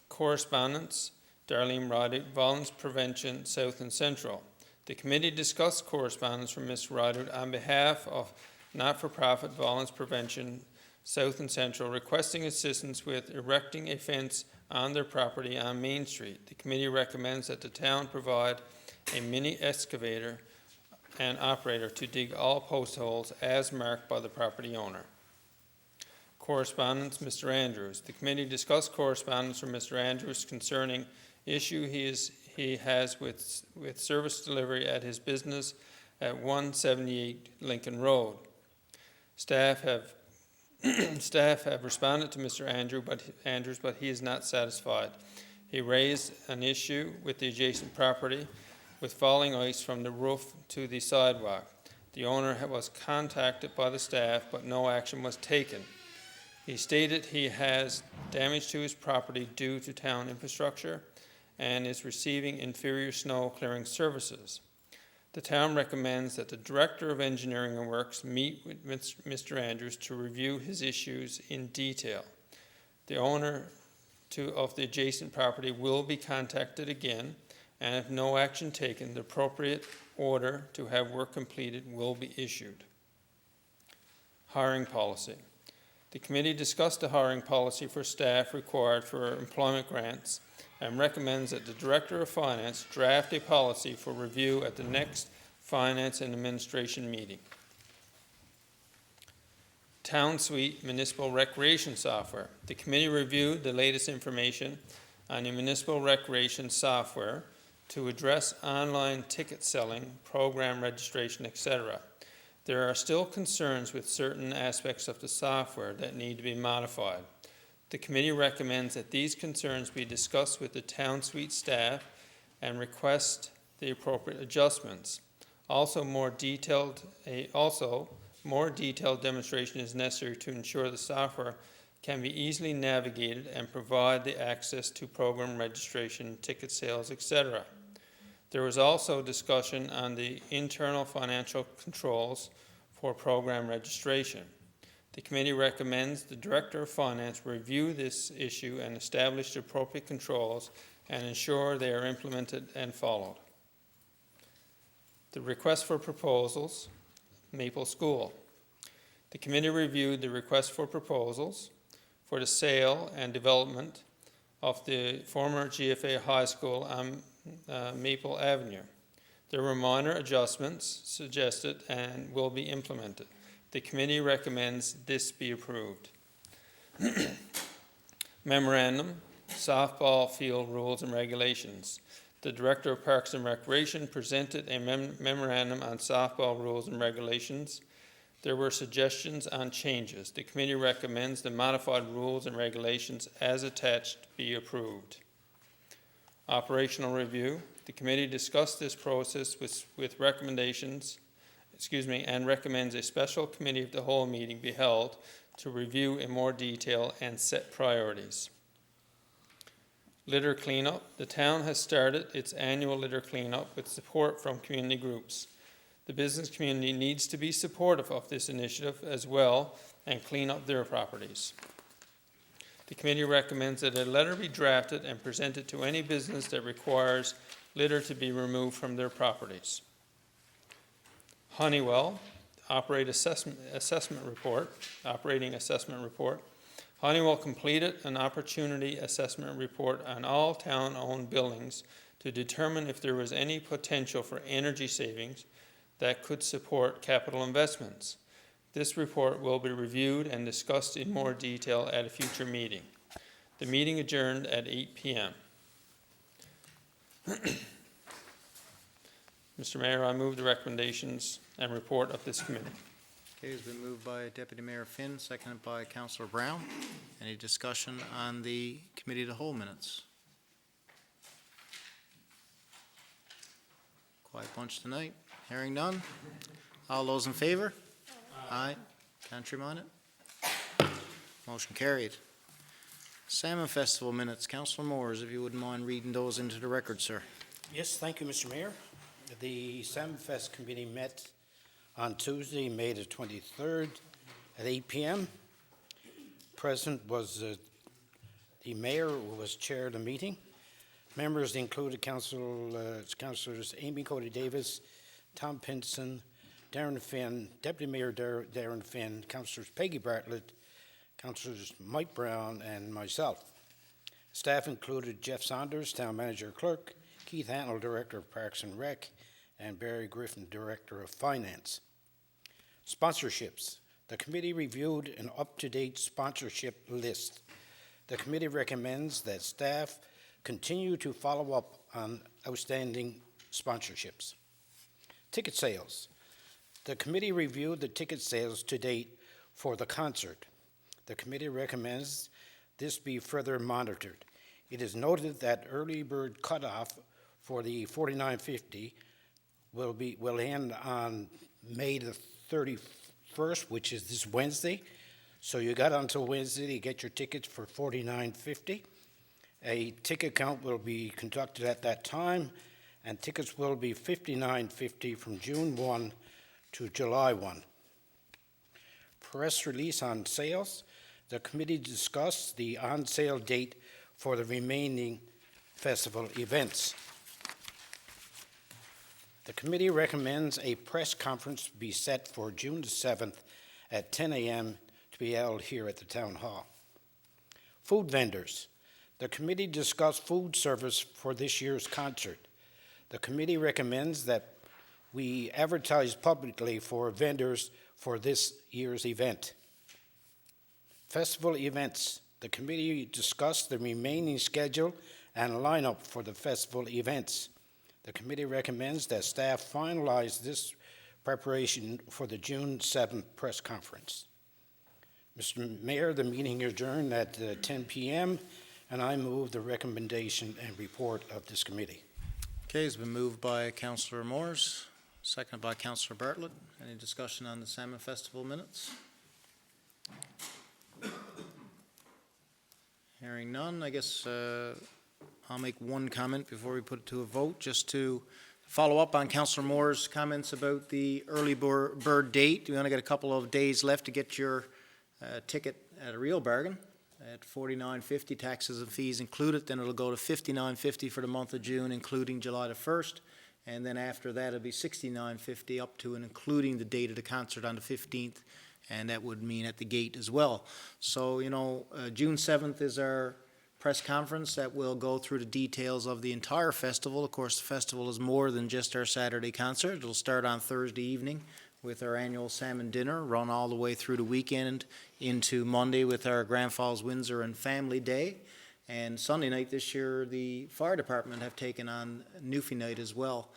Correspondence, Darlene Rideout, Violence Prevention, South and Central. The committee discussed correspondence from Ms. Rideout on behalf of not-for-profit Violence Prevention, South and Central, requesting assistance with erecting a fence on their property on Main Street. The committee recommends that the town provide a mini excavator and operator to dig all post holes as marked by the property owner. Correspondence, Mr. Andrews. The committee discussed correspondence from Mr. Andrews concerning issue he has with service delivery at his business at 178 Lincoln Road. Staff have responded to Mr. Andrews, but he is not satisfied. He raised an issue with the adjacent property with falling ice from the roof to the sidewalk. The owner was contacted by the staff, but no action was taken. He stated he has damage to his property due to town infrastructure and is receiving inferior snow clearing services. The town recommends that the Director of Engineering and Works meet with Mr. Andrews to review his issues in detail. The owner of the adjacent property will be contacted again, and if no action taken, the appropriate order to have work completed will be issued. Hiring policy. The committee discussed the hiring policy for staff required for employment grants and recommends that the Director of Finance draft a policy for review at the next Finance and Administration meeting. Town Suite Municipal Recreation Software. The committee reviewed the latest information on the municipal recreation software to address online ticket selling, program registration, etc. There are still concerns with certain aspects of the software that need to be modified. The committee recommends that these concerns be discussed with the Town Suite staff and request the appropriate adjustments. Also, more detailed demonstration is necessary to ensure the software can be easily navigated and provide the access to program registration, ticket sales, etc. There was also discussion on the internal financial controls for program registration. The committee recommends the Director of Finance review this issue and establish the appropriate controls and ensure they are implemented and followed. The request for proposals, Maple School. The committee reviewed the request for proposals for the sale and development of the former GFA High School on Maple Avenue. There were minor adjustments suggested and will be implemented. The committee recommends this be approved. Memorandum, softball field rules and regulations. The Director of Parks and Recreation presented a memorandum on softball rules and regulations. There were suggestions on changes. The committee recommends the modified rules and regulations as attached be approved. Operational review. The committee discussed this process with recommendations, and recommends a special committee of the whole meeting be held to review in more detail and set priorities. Litter cleanup. The town has started its annual litter cleanup with support from community groups. The business community needs to be supportive of this initiative as well and clean up their properties. The committee recommends that a letter be drafted and presented to any business that requires litter to be removed from their properties. Honeywell, operating assessment report. Honeywell completed an opportunity assessment report on all town-owned buildings to determine if there was any potential for energy savings that could support capital investments. This report will be reviewed and discussed in more detail at a future meeting. The meeting adjourned at 8 p.m. Mr. Mayor, I move the recommendations and report of this committee. Okay, it's been moved by Deputy Mayor Finn, seconded by Councillor Brown. Any discussion on the Committee of the Whole minutes? Quiet bunch tonight. Hearing none. All those in favor? Aye. Contrary minded? Motion carried. Salmon Festival minutes. Councillor Moores, if you wouldn't mind reading those into the record, sir. Yes, thank you, Mr. Mayor. The Salmon Fest Committee met on Tuesday, May the 23rd at 8 p.m. Present was the mayor, who was chair of the meeting. Members included Councillors Amy Cody Davis, Tom Pinson, Darren Finn, Deputy Mayor Darren Finn, Councillors Peggy Bartlett, Councillors Mike Brown, and myself. Staff included Jeff Saunders, Town Manager Clerk, Keith Handel, Director of Parks and Rec, and Barry Griffin, Director of Finance. Sponsorships. The committee reviewed an up-to-date sponsorship list. The committee recommends that staff continue to follow up on outstanding sponsorships. Ticket sales. The committee reviewed the ticket sales to date for the concert. The committee recommends this be further monitored. It is noted that early bird cutoff for the 4950 will end on May the 31st, which is this Wednesday. So you got until Wednesday to get your tickets for 4950. A ticket count will be conducted at that time, and tickets will be 5950 from June 1 to July 1. Press release on sales. The committee discussed the on-sale date for the remaining festival events. The committee recommends a press conference be set for June the 7th at 10 a.m. to be held here at the Town Hall. Food vendors. The committee discussed food service for this year's concert. The committee recommends that we advertise publicly for vendors for this year's event. Festival events. The committee discussed the remaining schedule and lineup for the festival events. The committee recommends that staff finalize this preparation for the June 7th press conference. Mr. Mayor, the meeting adjourned at 10 p.m., and I move the recommendation and report of this committee. Okay, it's been moved by Councillor Moores, seconded by Councillor Bartlett. Any discussion on the Salmon Festival minutes? Hearing none, I guess I'll make one comment before we put it to a vote, just to follow up on Councillor Moore's comments about the early bird date. We only got a couple of days left to get your ticket at a real bargain at $49.50, taxes and fees included. Then it'll go to $59.50 for the month of June, including July the 1st. And then after that, it'll be $69.50 up to and including the date of the concert on the 15th. And that would mean at the gate as well. So, June 7th is our press conference that will go through the details of the entire festival. Of course, the festival is more than just our Saturday concert. It'll start on Thursday evening with our annual salmon dinner, run all the way through the weekend into Monday with our Grand Falls-Windsor and Family Day. And Sunday night this year, the fire department have taken on Newfie Night as well.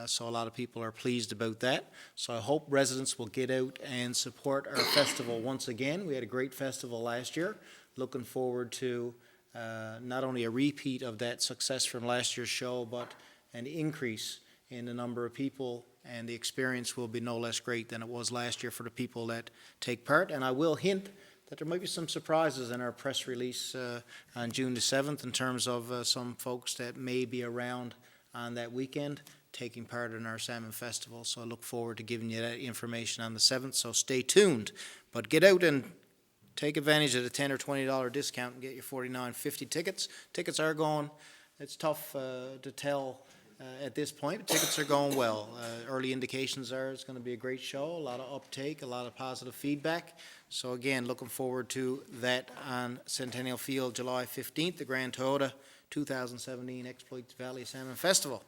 So a lot of people are pleased about that. So I hope residents will get out and support our festival once again. We had a great festival last year. Looking forward to not only a repeat of that success from last year's show, but an increase in the number of people, and the experience will be no less great than it was last year for the people that take part. And I will hint that there might be some surprises in our press release on June the 7th in terms of some folks that may be around on that weekend taking part in our Salmon Festival. So I look forward to giving you that information on the 7th, so stay tuned. But get out and take advantage of the $10 or $20 discount and get your $49.50 tickets. Tickets are going, it's tough to tell at this point, but tickets are going well. Early indications are it's going to be a great show, a lot of uptake, a lot of positive feedback. So again, looking forward to that on Centennial Field, July 15th, the Grand Toyota 2017 Exploit Valley Salmon Festival.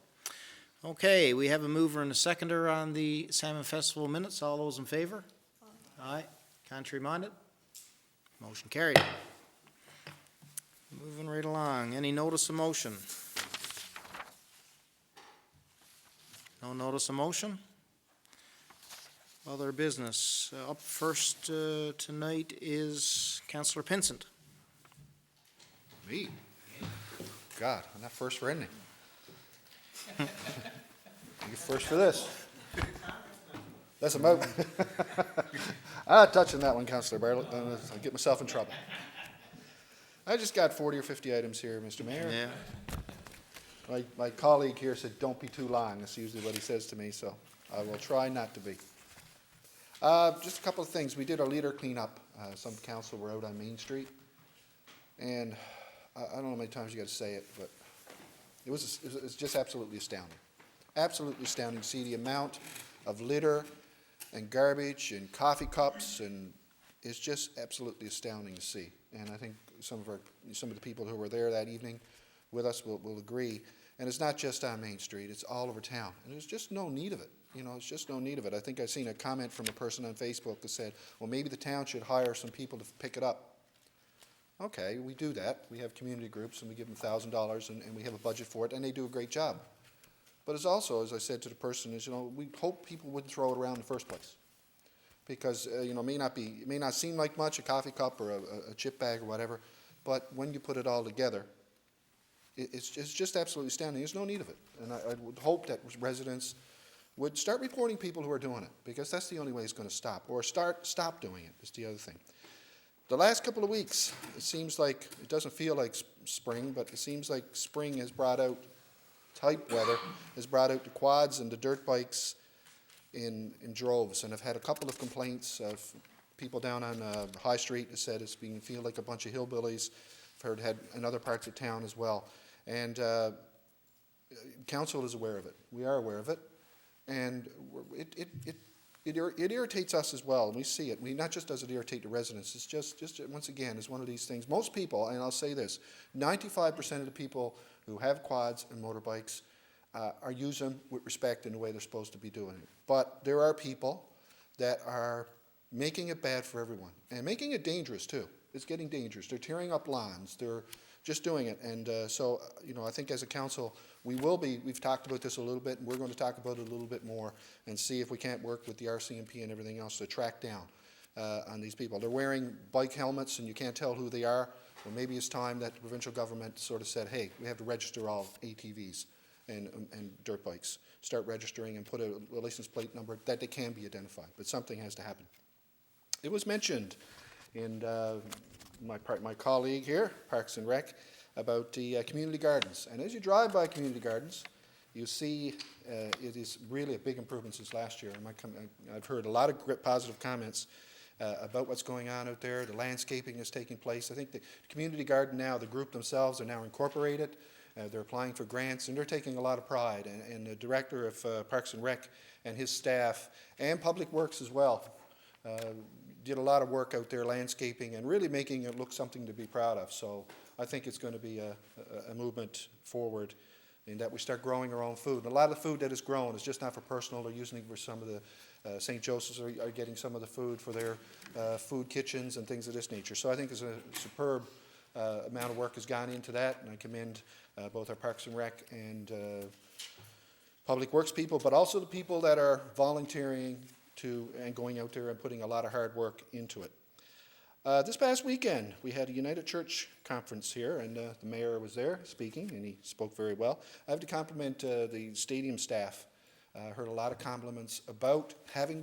Okay, we have a mover and a seconder on the Salmon Festival minutes. All those in favor? Aye. Contrary minded? Motion carried. Moving right along. Any notice of motion? No notice of motion? Other business. Up first tonight is Councillor Pinsent. Me? God, I'm not first for anything. You're first for this. That's a mo. I'm not touching that one, Councillor Bartlett. I'll get myself in trouble. I just got 40 or 50 items here, Mr. Mayor. Yeah. My colleague here said, don't be too long. That's usually what he says to me, so I will try not to be. Just a couple of things. We did our leader cleanup. Some council were out on Main Street. And I don't know how many times you got to say it, but it was just absolutely astounding. Absolutely astounding to see the amount of litter and garbage and coffee cups, and it's just absolutely astounding to see. And I think some of the people who were there that evening with us will agree. And it's not just on Main Street, it's all over town. And there's just no need of it. You know, it's just no need of it. I think I've seen a comment from a person on Facebook that said, well, maybe the town should hire some people to pick it up. Okay, we do that. We have community groups and we give them $1,000 and we have a budget for it and they do a great job. But it's also, as I said to the person, is, you know, we hope people wouldn't throw it around in the first place. Because, you know, it may not seem like much, a coffee cup or a chip bag or whatever, but when you put it all together, it's just absolutely standing. There's no need of it. And I would hope that residents would start reporting people who are doing it, because that's the only way it's going to stop. Or stop doing it is the other thing. The last couple of weeks, it seems like, it doesn't feel like spring, but it seems like spring has brought out, type weather, has brought out the quads and the dirt bikes in droves. And I've had a couple of complaints of people down on High Street that said it's feel like a bunch of hillbillies. I've had in other parts of town as well. And council is aware of it. We are aware of it. And it irritates us as well, and we see it. Not just does it irritate the residents, it's just once again, it's one of these things. Most people, and I'll say this, 95% of the people who have quads and motorbikes are using them with respect in the way they're supposed to be doing it. But there are people that are making it bad for everyone, and making it dangerous too. It's getting dangerous. They're tearing up lawns. They're just doing it. And so, you know, I think as a council, we've talked about this a little bit, and we're going to talk about it a little bit more and see if we can't work with the RCMP and everything else to track down on these people. They're wearing bike helmets, and you can't tell who they are. Well, maybe it's time that the provincial government sort of said, hey, we have to register all ATVs and dirt bikes. Start registering and put a license plate number that they can be identified. But something has to happen. It was mentioned in my colleague here, Parks and Rec, about the community gardens. And as you drive by community gardens, you see it is really a big improvement since last year. I've heard a lot of positive comments about what's going on out there. The landscaping is taking place. I think the community garden now, the group themselves are now incorporated. They're applying for grants, and they're taking a lot of pride. And the director of Parks and Rec and his staff, and Public Works as well, did a lot of work out there landscaping and really making it look something to be proud of. So I think it's going to be a movement forward in that we start growing our own food. And a lot of the food that is grown is just not for personal. They're using it for some of the, St. Joseph's are getting some of the food for their food kitchens and things of this nature. So I think there's a superb amount of work has gone into that, and I commend both our Parks and Rec and Public Works people, but also the people that are volunteering and going out there and putting a lot of hard work into it. This past weekend, we had a United Church conference here, and the mayor was there speaking, and he spoke very well. I have to compliment the stadium staff. I heard a lot of compliments about having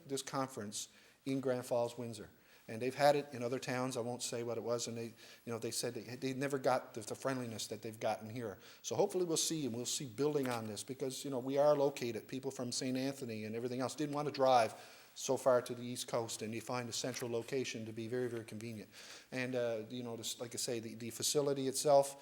this conference in Grand Falls-Windsor. And they've had it in other towns. I won't say what it was, and they said they never got the friendliness that they've gotten here. So hopefully we'll see building on this, because we are located. People from St. Anthony and everything else didn't want to drive so far to the East Coast, and you find a central location to be very, very convenient. And like I say, the facility itself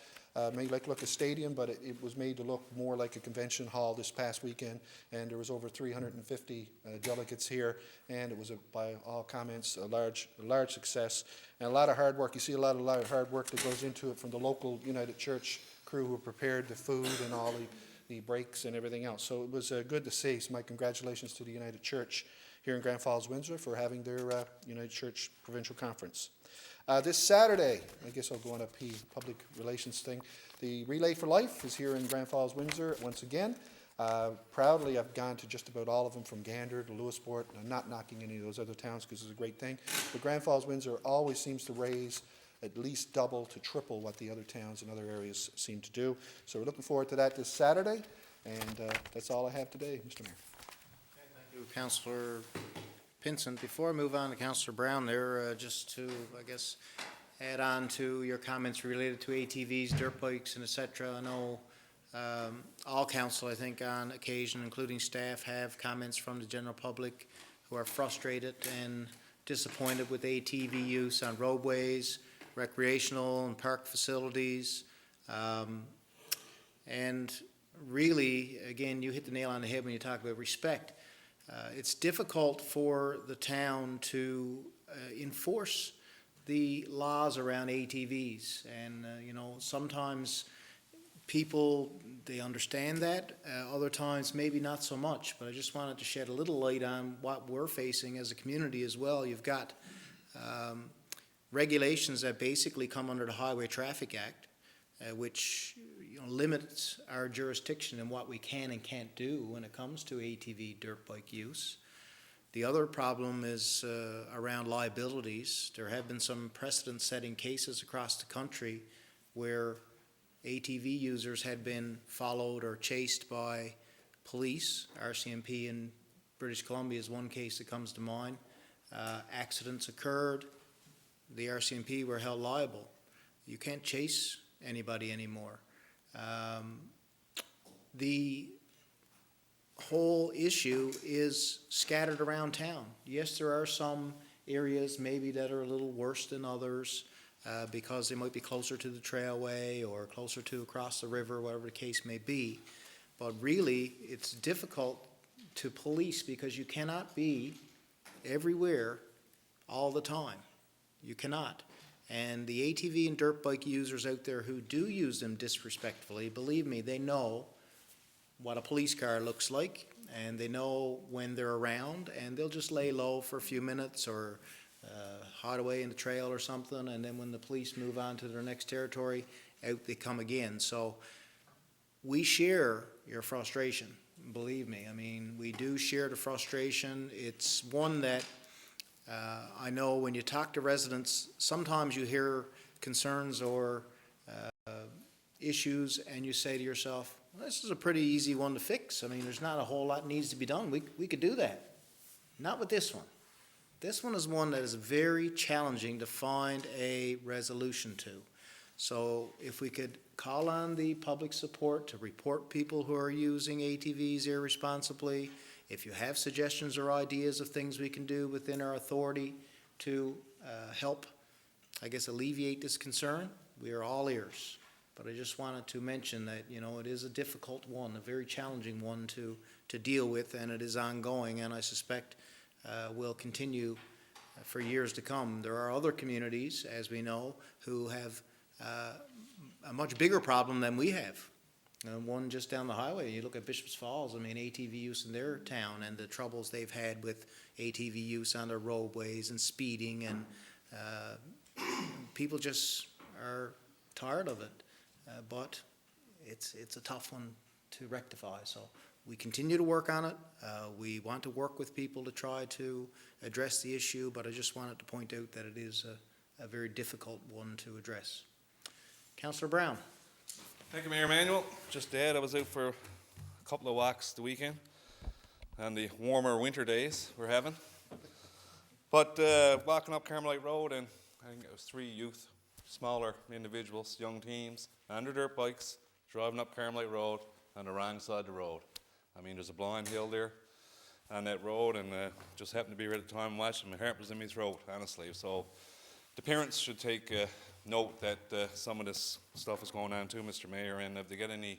may look like a stadium, but it was made to look more like a convention hall this past weekend, and there was over 350 delegates here, and it was, by all comments, a large success, and a lot of hard work. You see a lot of hard work that goes into it from the local United Church crew who prepared the food and all the breaks and everything else. So it was good to see. So my congratulations to the United Church here in Grand Falls-Windsor for having their United Church Provincial Conference. This Saturday, I guess I'll go on a public relations thing. The Relay for Life is here in Grand Falls-Windsor once again. Proudly, I've gone to just about all of them, from Gander to Lewisport. I'm not knocking any of those other towns because it's a great thing. But Grand Falls-Windsor always seems to raise at least double to triple what the other towns and other areas seem to do. So we're looking forward to that this Saturday. And that's all I have today, Mr. Mayor. Thank you, Councillor Pinson. Before I move on to Councillor Brown there, just to, I guess, add on to your comments related to ATVs, dirt bikes, and et cetera. I know all council, I think, on occasion, including staff, have comments from the general public who are frustrated and disappointed with ATV use on roadways, recreational and park facilities. And really, again, you hit the nail on the head when you talk about respect. It's difficult for the town to enforce the laws around ATVs, and sometimes people, they understand that. Other times, maybe not so much, but I just wanted to shed a little light on what we're facing as a community as well. You've got regulations that basically come under the Highway Traffic Act, which limits our jurisdiction and what we can and can't do when it comes to ATV dirt bike use. The other problem is around liabilities. There have been some precedent-setting cases across the country where ATV users had been followed or chased by police. RCMP in British Columbia is one case that comes to mind. Accidents occurred. The RCMP were held liable. You can't chase anybody anymore. The whole issue is scattered around town. Yes, there are some areas maybe that are a little worse than others because they might be closer to the trailway or closer to across the river, whatever the case may be. But really, it's difficult to police because you cannot be everywhere all the time. You cannot. And the ATV and dirt bike users out there who do use them disrespectfully, believe me, they know what a police car looks like, and they know when they're around, and they'll just lay low for a few minutes or hide away in the trail or something, and then when the police move on to their next territory, out they come again. So we share your frustration, believe me. I mean, we do share the frustration. It's one that I know when you talk to residents, sometimes you hear concerns or issues, and you say to yourself, well, this is a pretty easy one to fix. I mean, there's not a whole lot needs to be done. We could do that. Not with this one. This one is one that is very challenging to find a resolution to. So if we could call on the public support to report people who are using ATVs irresponsibly, if you have suggestions or ideas of things we can do within our authority to help, I guess, alleviate this concern, we are all ears. But I just wanted to mention that, it is a difficult one, a very challenging one to deal with, and it is ongoing, and I suspect will continue for years to come. There are other communities, as we know, who have a much bigger problem than we have. One just down the highway, you look at Bishop's Falls, I mean, ATV use in their town and the troubles they've had with ATV use on their roadways and speeding, and people just are tired of it. But it's a tough one to rectify. So we continue to work on it. We want to work with people to try to address the issue, but I just wanted to point out that it is a very difficult one to address. Councillor Brown. Thank you, Mayor Emanuel. Just to add, I was out for a couple of walks the weekend and the warmer winter days we're having. But walking up Carmelite Road, and I think it was 3 youth, smaller individuals, young teens, on their dirt bikes, driving up Carmelite Road on the wrong side of the road. I mean, there's a blind hill there on that road, and just happened to be here at the time and watching. My heart was in my throat, honestly. So the parents should take note that some of this stuff is going on too, Mr. Mayor, and if they get any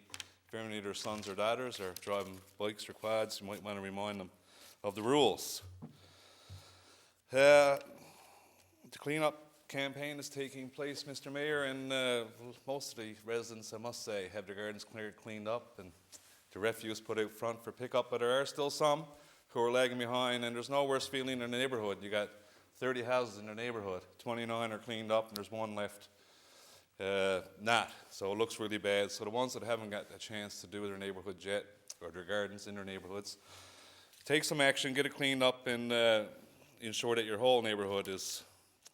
of their sons or daughters are driving bikes or quads, you might want to remind them of the rules. The clean-up campaign is taking place, Mr. Mayor, and most of the residents, I must say, have their gardens cleaned up and the refuse put out front for pickup, but there are still some who are lagging behind, and there's no worse feeling in the neighbourhood. You got 30 houses in the neighbourhood, 29 are cleaned up, and there's one left not. So it looks really bad. So the ones that haven't got a chance to do their neighbourhood yet, or their gardens in their neighbourhoods, take some action, get it cleaned up, and ensure that your whole neighbourhood is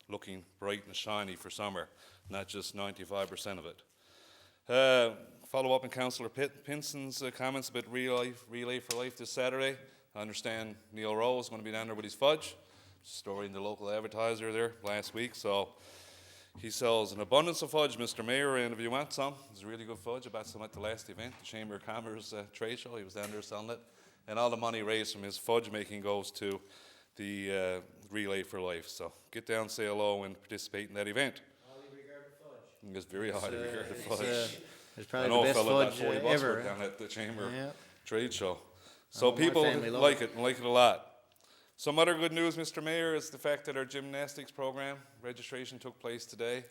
looking bright and shiny for summer, not just 95% of it. Follow up on Councillor Pinson's comments about Relay for Life this Saturday. I understand Neil Rowe is going to be down there with his fudge. Story in the local advertiser there last week. So he sells an abundance of fudge, Mr. Mayor, and if you want some, it's really good fudge. I bought some at the last event, the Chamber of Commerce trade show. He was down there selling it. And all the money raised from his fudge making goes to the Relay for Life. So get down, say hello, and participate in that event. Highly regarded fudge. It's very highly regarded fudge. It's probably I know the a best fellow fudge got 40 bucks for ever. it down at the Chamber Yeah. trade show. So my people family love like it and like it a lot. Some other good news, Mr. Mayor, is the fact that our gymnastics program registration took place today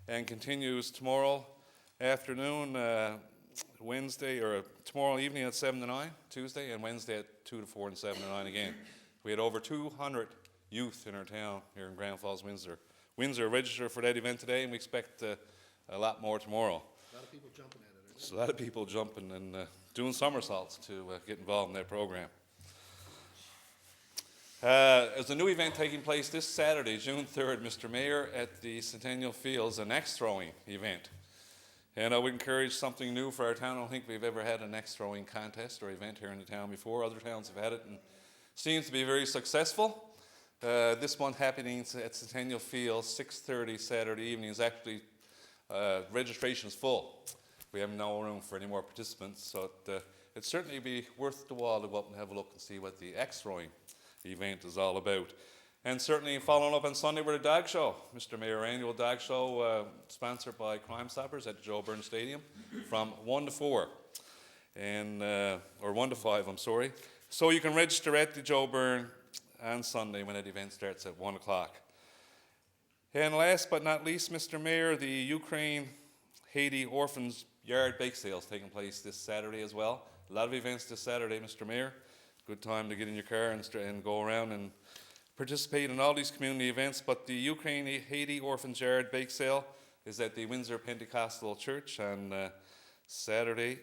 and continues tomorrow afternoon. Wednesday, or tomorrow evening at 7 to 9, Tuesday, and Wednesday at 2 to 4 and 7 to 9 again. We had over 200 youth in our town here in Grand Falls-Windsor. Windsor registered for that event today, and we expect a lot more tomorrow. A lot of people jumping at it. So a lot of people jumping and doing somersaults to get involved in that program. There's a new event taking place this Saturday, June 3rd, Mr. Mayor, at the Centennial Fields, an axe throwing event. And I would encourage something new for our town. I don't think we've ever had an axe throwing contest or event here in the town before. Other towns have had it and seems to be very successful. This one happening at Centennial Fields, 6:30 Saturday evening. Is actually registration is full. We have no room for any more participants, so it'd certainly be worth the while to go up and have a look and see what the axe throwing event is all about. And certainly following up on Sunday with a dog show, Mr. Mayor, annual dog show sponsored by Crime Stoppers at Joe Byrne Stadium from 1 to 4, and or 1 to 5, I'm sorry. So you can register at the Joe Byrne on Sunday when that event starts at 1 o'clock. And last but not least, Mr. Mayor, the Ukraine-Haiti Orphans Yard Bake Sale is taking place this Saturday as well. A lot of events this Saturday, Mr. Mayor. Good time to get in your car and go around and participate in all these community events. But the Ukraine-Haiti Orphans Yard Bake Sale is at the Windsor Pentecostal Church on Saturday,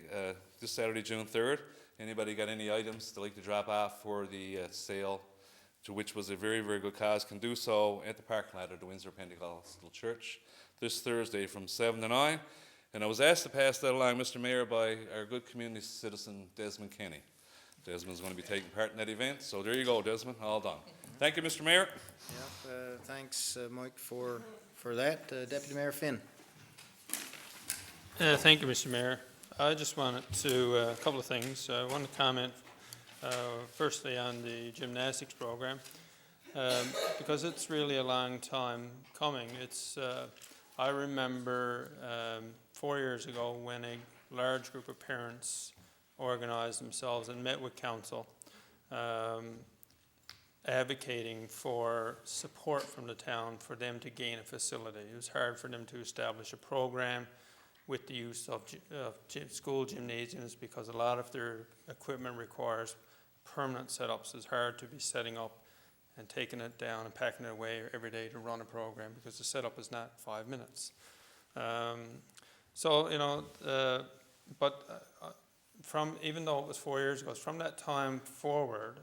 this Saturday, June 3rd. Anybody got any items they'd like to drop off for the sale, to which was a very, very good cause, can do so at the parking lot of the Windsor Pentecostal Church this Thursday from 7 to 9. And I was asked to pass that along, Mr. Mayor, by our good community citizen, Desmond Kenny. Desmond's going to be taking part in that event, so there you go, Desmond, all done. Thank you, Mr. Mayor. Yep, thanks, Mike, for that. Deputy Mayor Finn. Thank you, Mr. Mayor. I just wanted to, a couple of things. I want to comment firstly on the gymnastics program, because it's really a long time coming. I remember 4 years ago when a large group of parents organized themselves and met with council, advocating for support from the town for them to gain a facility. It was hard for them to establish a program with the use of school gymnasiums because a lot of their equipment requires permanent setups. It's hard to be setting up and taking it down and packing it away every day to run a program because the setup is not 5 minutes. Even though it was 4 years ago, from that time forward,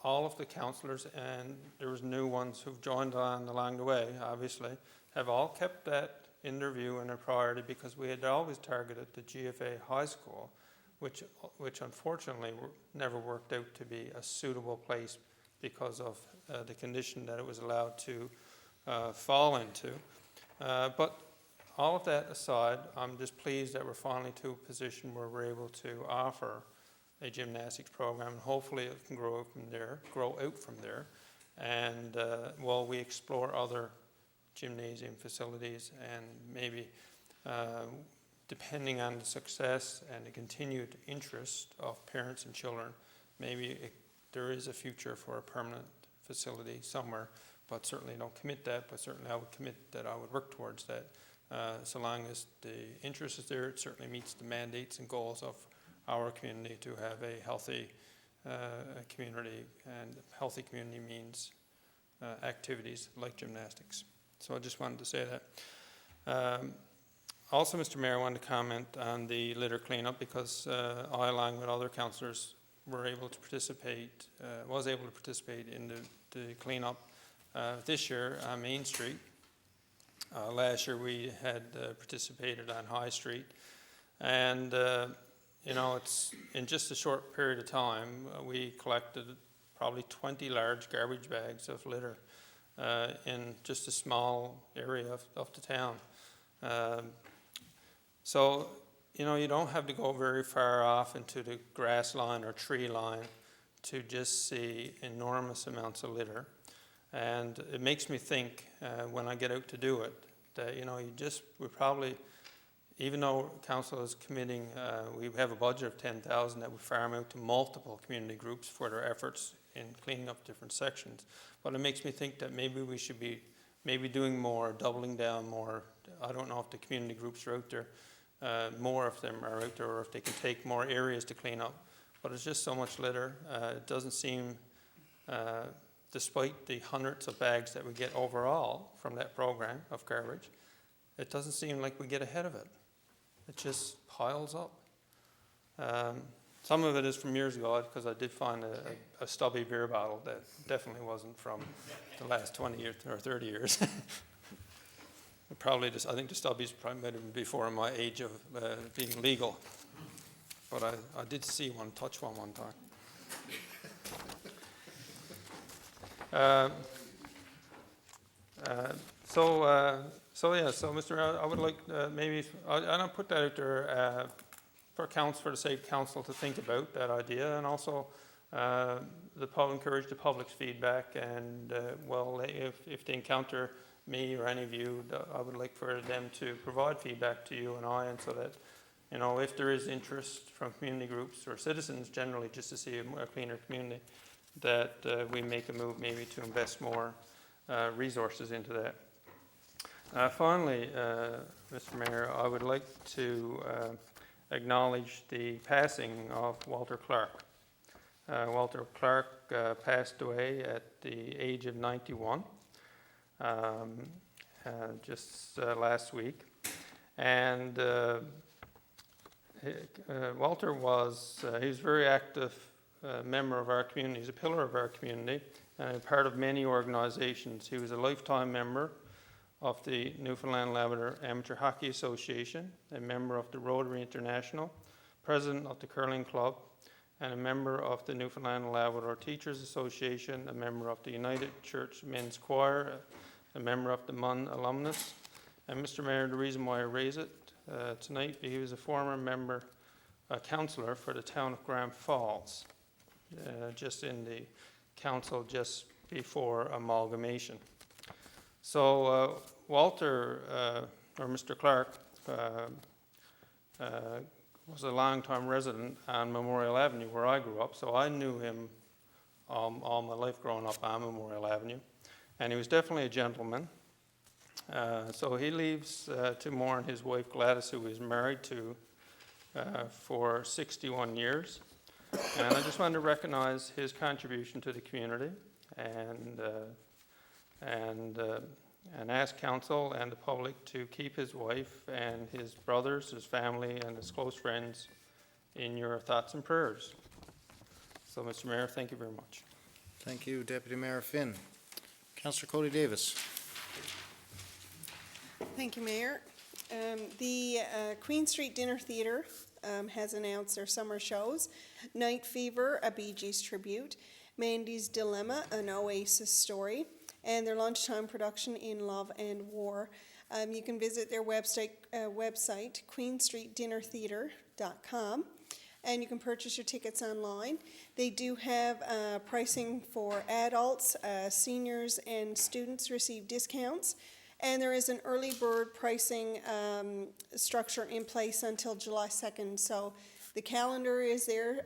all of the councillors, and there was new ones who've joined on along the way, obviously, have all kept that in their view and a priority because we had always targeted the GFA High School, which unfortunately never worked out to be a suitable place because of the condition that it was allowed to fall into. But all of that aside, I'm just pleased that we're finally to a position where we're able to offer a gymnastics program. Hopefully it can grow out from there. And while we explore other gymnasium facilities and maybe depending on the success and the continued interest of parents and children, maybe there is a future for a permanent facility somewhere, but certainly don't commit that, but certainly I would commit that I would work towards that. So long as the interest is there, it certainly meets the mandates and goals of our community to have a healthy community, and healthy community means activities like gymnastics. So I just wanted to say that. Also, Mr. Mayor, I wanted to comment on the litter cleanup because I, along with other councillors, was able to participate in the cleanup this year on Main Street. Last year we had participated on High Street, and it's in just a short period of time we collected probably 20 large garbage bags of litter in just a small area of the town. So you don't have to go very far off into the grass line or tree line to just see enormous amounts of litter. And it makes me think when I get out to do it that we probably, even though council is committing, we have a budget of 10,000 that we farm out to multiple community groups for their efforts in cleaning up different sections. But it makes me think that maybe we should be doing more, doubling down more. I don't know if the community groups are out there more of them are out there, or if they can take more areas to clean up. But it's just so much litter. It doesn't seem, despite the hundreds of bags that we get overall from that program of garbage, it doesn't seem like we get ahead of it. It just piles up. Some of it is from years ago, because I did find a stubby beer bottle that definitely wasn't from the last 20 years or 30 years. Probably, I think the stubbies probably might have been before my age of being legal. But I did see one, touch one time. So Mr. Mayor, I would like maybe, I'll put that out there for the sake of council to think about that idea, and also encourage the public's feedback, and if they encounter me or any of you, I would like for them to provide feedback to you and I, and so that, if there is interest from community groups or citizens generally, just to see a cleaner community, that we make a move maybe to invest more resources into that. Finally, Mr. Mayor, I would like to acknowledge the passing of Walter Clark. Walter Clark passed away at the age of 91 just last week. And Walter was he was a very active member of our community. He's a pillar of our community and part of many organizations. He was a lifetime member of the Newfoundland Labrador Amateur Hockey Association, a member of the Rotary International, president of the Curling Club, and a member of the Newfoundland Labrador Teachers Association, a member of the United Church Men's Choir, a member of the MUN alumnus. And Mr. Mayor, the reason why I raise it tonight, he was a former councillor for the town of Grand Falls, just in the council just before amalgamation. So Walter, or Mr. Clark, was a long-time resident on Memorial Avenue where I grew up, so I knew him all my life growing up on Memorial Avenue. And he was definitely a gentleman. So he leaves to mourn his wife Gladys, who he's married to for 61 years. And I just wanted to recognize his contribution to the community and ask council and the public to keep his wife and his brothers, his family, and his close friends in your thoughts and prayers. So, Mr. Mayor, thank you very much. Thank you, Deputy Mayor Finn. Councillor Cody Davis. Thank you, Mayor. The Queen Street Dinner Theatre has announced their summer shows: Night Fever, a Bee Gees tribute; Mandy's Dilemma, an Oasis story; and their lunchtime production, In Love and War. You can visit their website, queenstreetdinnertheatre.com, and you can purchase your tickets online. They do have pricing for adults, seniors, and students receive discounts. And there is an early bird pricing structure in place until July 2nd. So the calendar is there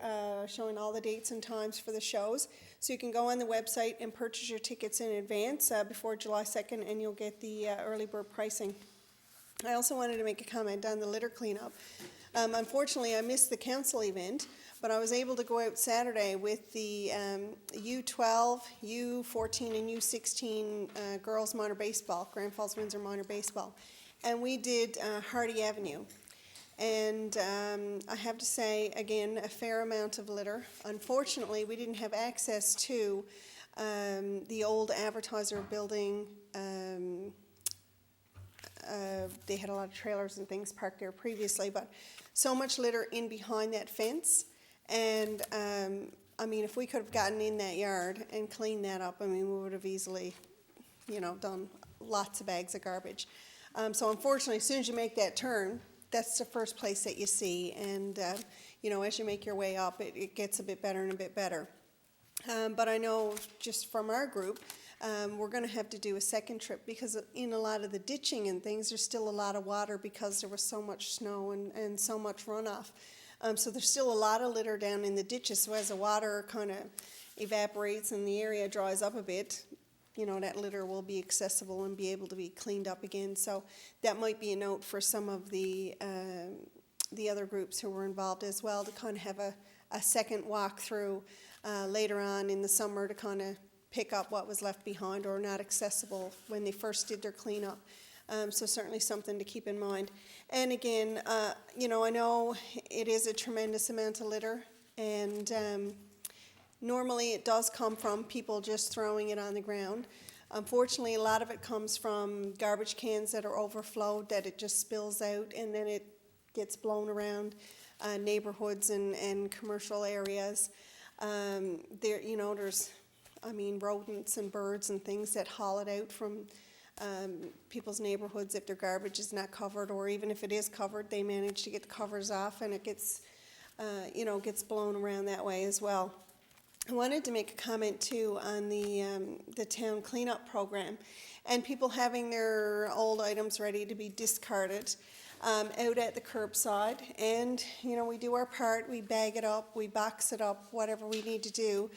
showing all the dates and times for the shows. So you can go on the website and purchase your tickets in advance before July 2nd, and you'll get the early bird pricing. I also wanted to make a comment on the litter cleanup. Unfortunately, I missed the council event, but I was able to go out Saturday with the U12, U14, and U16 girls minor baseball, Grand Falls-Windsor minor baseball. And we did Hardy Avenue. And I have to say, again, a fair amount of litter. Unfortunately, we didn't have access to the old advertiser building. They had a lot of trailers and things parked there previously, but so much litter in behind that fence. And I mean, if we could have gotten in that yard and cleaned that up, I mean, we would have easily, done lots of bags of garbage. So unfortunately, as soon as you make that turn, that's the first place that you see. And, as you make your way up, it gets a bit better and a bit better. But I know just from our group, we're going to have to do a second trip, because in a lot of the ditching and things, there's still a lot of water because there was so much snow and so much runoff. So there's still a lot of litter down in the ditches. So as the water kind of evaporates and the area dries up a bit, that litter will be accessible and be able to be cleaned up again. So that might be a note for some of the other groups who were involved as well, to kind of have a second walkthrough later on in the summer to kind of pick up what was left behind or not accessible when they first did their cleanup. So certainly something to keep in mind. And again, I know it is a tremendous amount of litter, and normally it does come from people just throwing it on the ground. Unfortunately, a lot of it comes from garbage cans that are overflowed, that it just spills out, and then it gets blown around neighborhoods and commercial areas. There's rodents and birds and things that haul it out from people's neighborhoods if their garbage is not covered, or even if it is covered, they manage to get the covers off, and it gets blown around that way as well. I wanted to make a comment too on the town cleanup program, and people having their old items ready to be discarded out at the curbside. And we do our part, we bag it up, we box it up, whatever we need to do.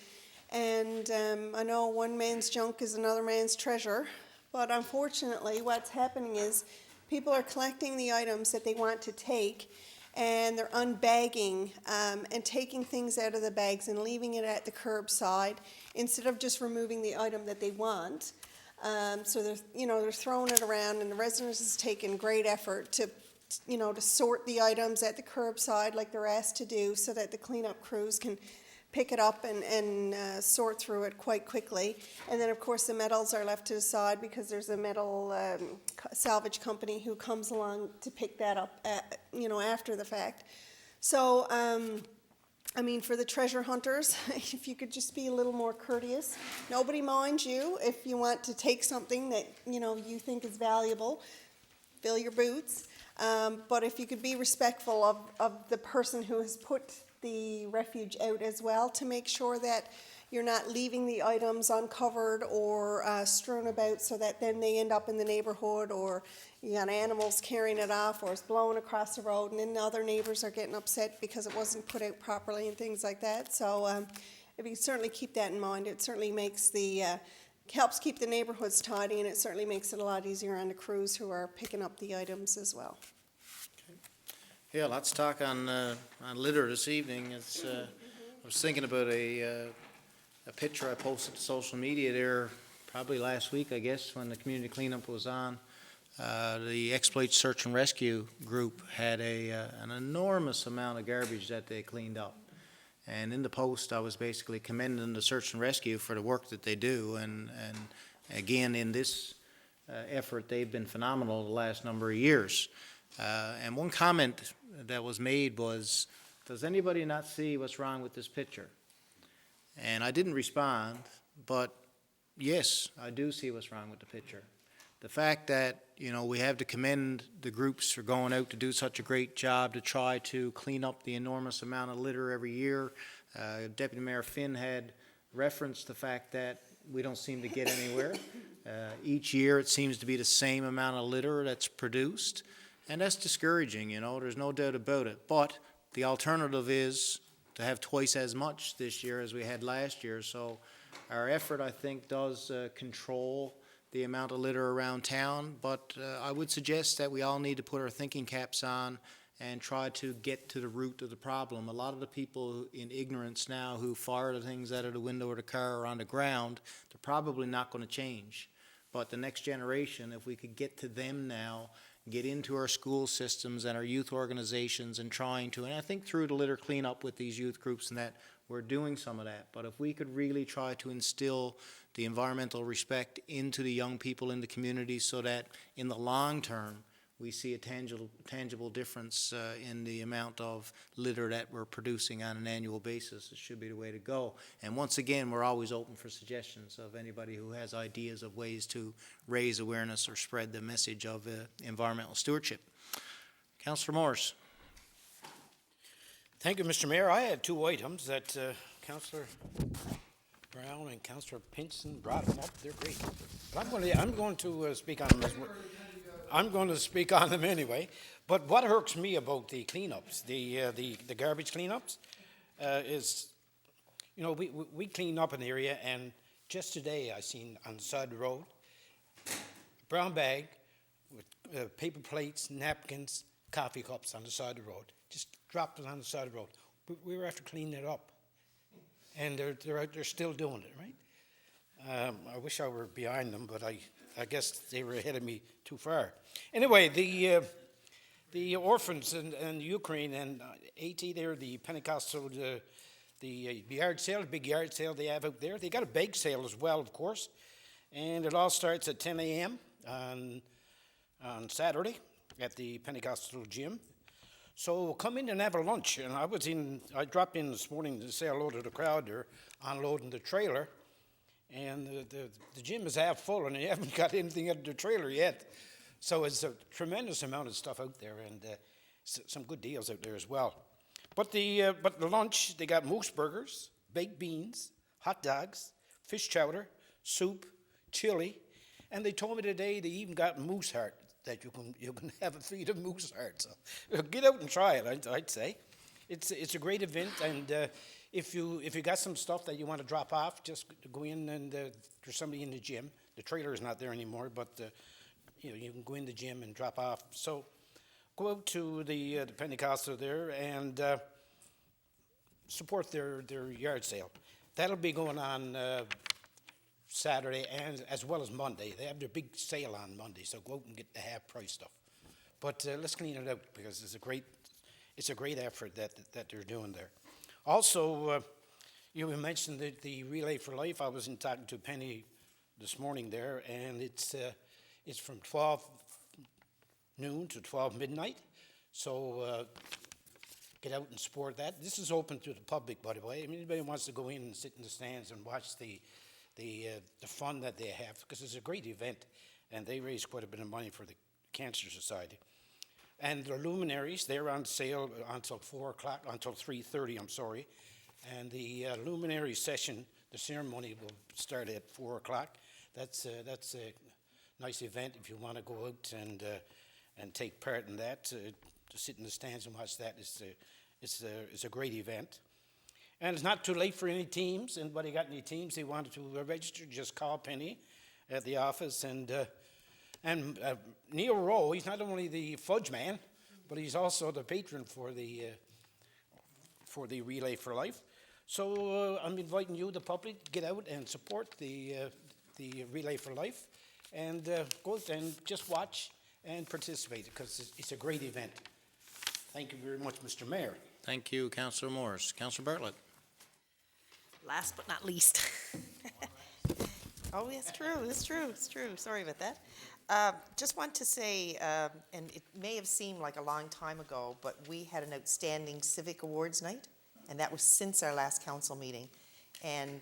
And I know one man's junk is another man's treasure, but unfortunately what's happening is people are collecting the items that they want to take, and they're unbagging and taking things out of the bags and leaving it at the curbside instead of just removing the item that they want. So they're throwing it around, and the residents is taking great effort to sort the items at the curbside like they're asked to do, so that the cleanup crews can pick it up and sort through it quite quickly. And then of course the metals are left to the side, because there's a metal salvage company who comes along to pick that up after the fact. So for the treasure hunters, if you could just be a little more courteous. Nobody minds you if you want to take something that you think is valuable. Fill your boots. But if you could be respectful of the person who has put the refuge out as well, to make sure that you're not leaving the items uncovered or strewn about, so that then they end up in the neighborhood, or you got animals carrying it off, or it's blowing across the road, and then the other neighbors are getting upset because it wasn't put out properly and things like that. So if you certainly keep that in mind, it certainly makes helps keep the neighborhoods tidy, and it certainly makes it a lot easier on the crews who are picking up the items as well. Yeah, let's talk on litter this evening. I was thinking about a picture I posted to social media there probably last week, I guess, when the community cleanup was on. The Exploit Search and Rescue group had an enormous amount of garbage that they cleaned up. And in the post, I was basically commending the Search and Rescue for the work that they do. And again, in this effort, they've been phenomenal the last number of years. And one comment that was made was, does anybody not see what's wrong with this picture? And I didn't respond, but yes, I do see what's wrong with the picture. The fact that, we have to commend the groups for going out to do such a great job to try to clean up the enormous amount of litter every year. Deputy Mayor Finn had referenced the fact that we don't seem to get anywhere. Each year it seems to be the same amount of litter that's produced. And that's discouraging, there's no doubt about it. But the alternative is to have twice as much this year as we had last year. So our effort, I think, does control the amount of litter around town. But I would suggest that we all need to put our thinking caps on and try to get to the root of the problem. A lot of the people in ignorance now who fire the things out of the window of the car or on the ground, they're probably not going to change. But the next generation, if we could get to them now, get into our school systems and our youth organizations and trying to, and I think through the litter cleanup with these youth groups and that, we're doing some of that. But if we could really try to instill the environmental respect into the young people in the community, so that in the long term, we see a tangible difference in the amount of litter that we're producing on an annual basis, it should be the way to go. And once again, we're always open for suggestions of anybody who has ideas of ways to raise awareness or spread the message of environmental stewardship. Councillor Morris. Thank you, Mr. Mayor. I had two items that Councillor Brown and Councillor Pinson brought them up. They're great. But I'm going to speak on them as well. I'm going to speak on them anyway. But what irks me about the cleanups, the garbage cleanups, is, we clean up an area, and Just today, I seen on the side of the road, a brown bag with paper plates, napkins, coffee cups on the side of the road. Just dropped it on the side of the road. We were after cleaning it up. And they're out there still doing it, right? I wish I were behind them, but I guess they were ahead of me too far. Anyway, the orphans in Ukraine and Haiti there, the Pentecostal, the yard sale, the big yard sale they have out there. They got a bake sale as well, of course. And it all starts at 10 a.m. on Saturday at the Pentecostal gym. So come in and have a lunch. And I dropped in this morning to say hello to the crowd there, unloading the trailer. And the gym is half full, and they haven't got anything out of the trailer yet. So it's a tremendous amount of stuff out there, and some good deals out there as well. But the lunch, they got moose burgers, baked beans, hot dogs, fish chowder, soup, chili, and they told me today they even got moose heart, that you can have a feed of moose heart. So get out and try it, I'd say. It's a great event, and if you got some stuff that you want to drop off, just go in and there's somebody in the gym. The trailer is not there anymore, but you can go in the gym and drop off. So go out to the Pentecostal there and support their yard sale. That'll be going on Saturday and as well as Monday. They have their big sale on Monday, so go out and get the half price stuff. But let's clean it out because it's a great effort that they're doing there. Also, you mentioned the Relay for Life. I was in talking to Penny this morning there, and it's from 12 noon to 12 midnight. So get out and support that. This is open to the public, by the way. I mean, anybody wants to go in and sit in the stands and watch the fun that they have, because it's a great event, and they raise quite a bit of money for the Cancer Society. And the luminaries, they're on sale until 4 o'clock, until 3:30, I'm sorry. And the luminary session, the ceremony will start at 4 o'clock. That's a nice event if you want to go out and take part in that. To sit in the stands and watch that is a great event. And it's not too late for any teams. Anybody got any teams they wanted to register, just call Penny at the office. And Neil Rowe, he's not only the fudge man, but he's also the patron for the Relay for Life. So I'm inviting you, the public, get out and support the Relay for Life, and go out and just watch and participate, because it's a great event. Thank you very much, Mr. Mayor. Thank you, Councillor Morris. Councillor Bartlett. Last but not least. Oh, it's true. Sorry about that. Just want to say, and it may have seemed like a long time ago, but we had an outstanding civic awards night, and that was since our last council meeting. And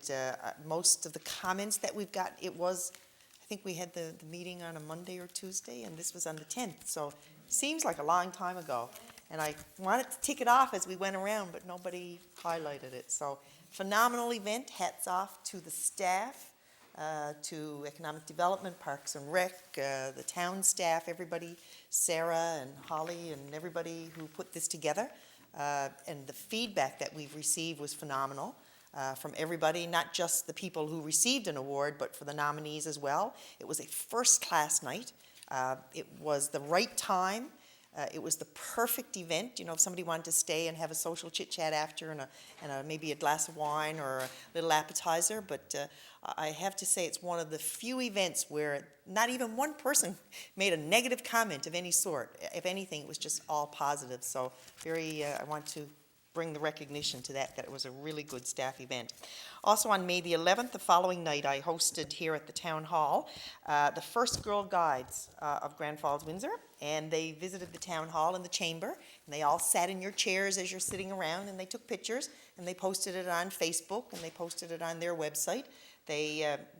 most of the comments that we've got, I think we had the meeting on a Monday or Tuesday, and this was on the 10th. So it seems like a long time ago. And I wanted to tick it off as we went around, but nobody highlighted it. So phenomenal event. Hats off to the staff, to Economic Development, Parks and Rec, the town staff, everybody, Sarah and Holly and everybody who put this together. And the feedback that we've received was phenomenal from everybody, not just the people who received an award, but for the nominees as well. It was a first-class night. It was the right time. It was the perfect event. You know, if somebody wanted to stay and have a social chit-chat after and maybe a glass of wine or a little appetizer. But I have to say it's one of the few events where not even one person made a negative comment of any sort. If anything, it was just all positive. So I want to bring the recognition to that it was a really good staff event. Also on May the 11th, the following night, I hosted here at the Town Hall the first Girl Guides of Grand Falls-Windsor, and they visited the Town Hall and the Chamber, and they all sat in your chairs as you're sitting around, and they took pictures, and they posted it on Facebook, and they posted it on their website.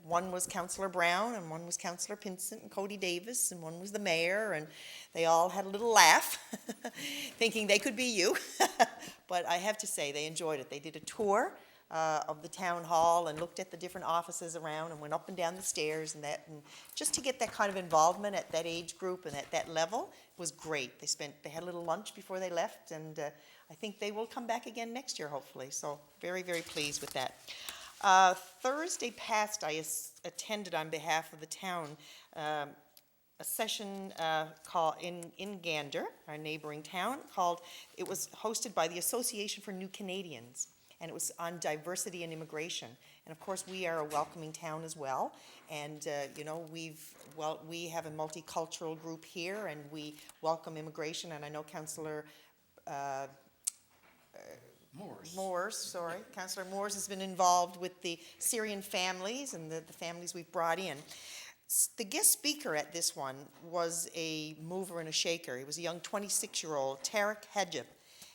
One was Councillor Brown, and one was Councillor Pinsent and Cody Davis, and one was the mayor, and they all had a little laugh, thinking they could be you. But I have to say, they enjoyed it. They did a tour of the town hall and looked at the different offices around and went up and down the stairs and just to get that kind of involvement at that age group and at that level was great. They had a little lunch before they left, and I think they will come back again next year, hopefully. So very, very pleased with that. Thursday past, attended on behalf of the town a session in Gander, our neighboring town, it was hosted by the Association for New Canadians, and it was on diversity and immigration. And of course, we are a welcoming town as well, and we have a multicultural group here, and we welcome immigration, and I know Councillor Councillor Moores has been involved with the Syrian families and the families we've brought in. The guest speaker at this one was a mover and a shaker. He was a young 26-year-old, Tarek Hajib,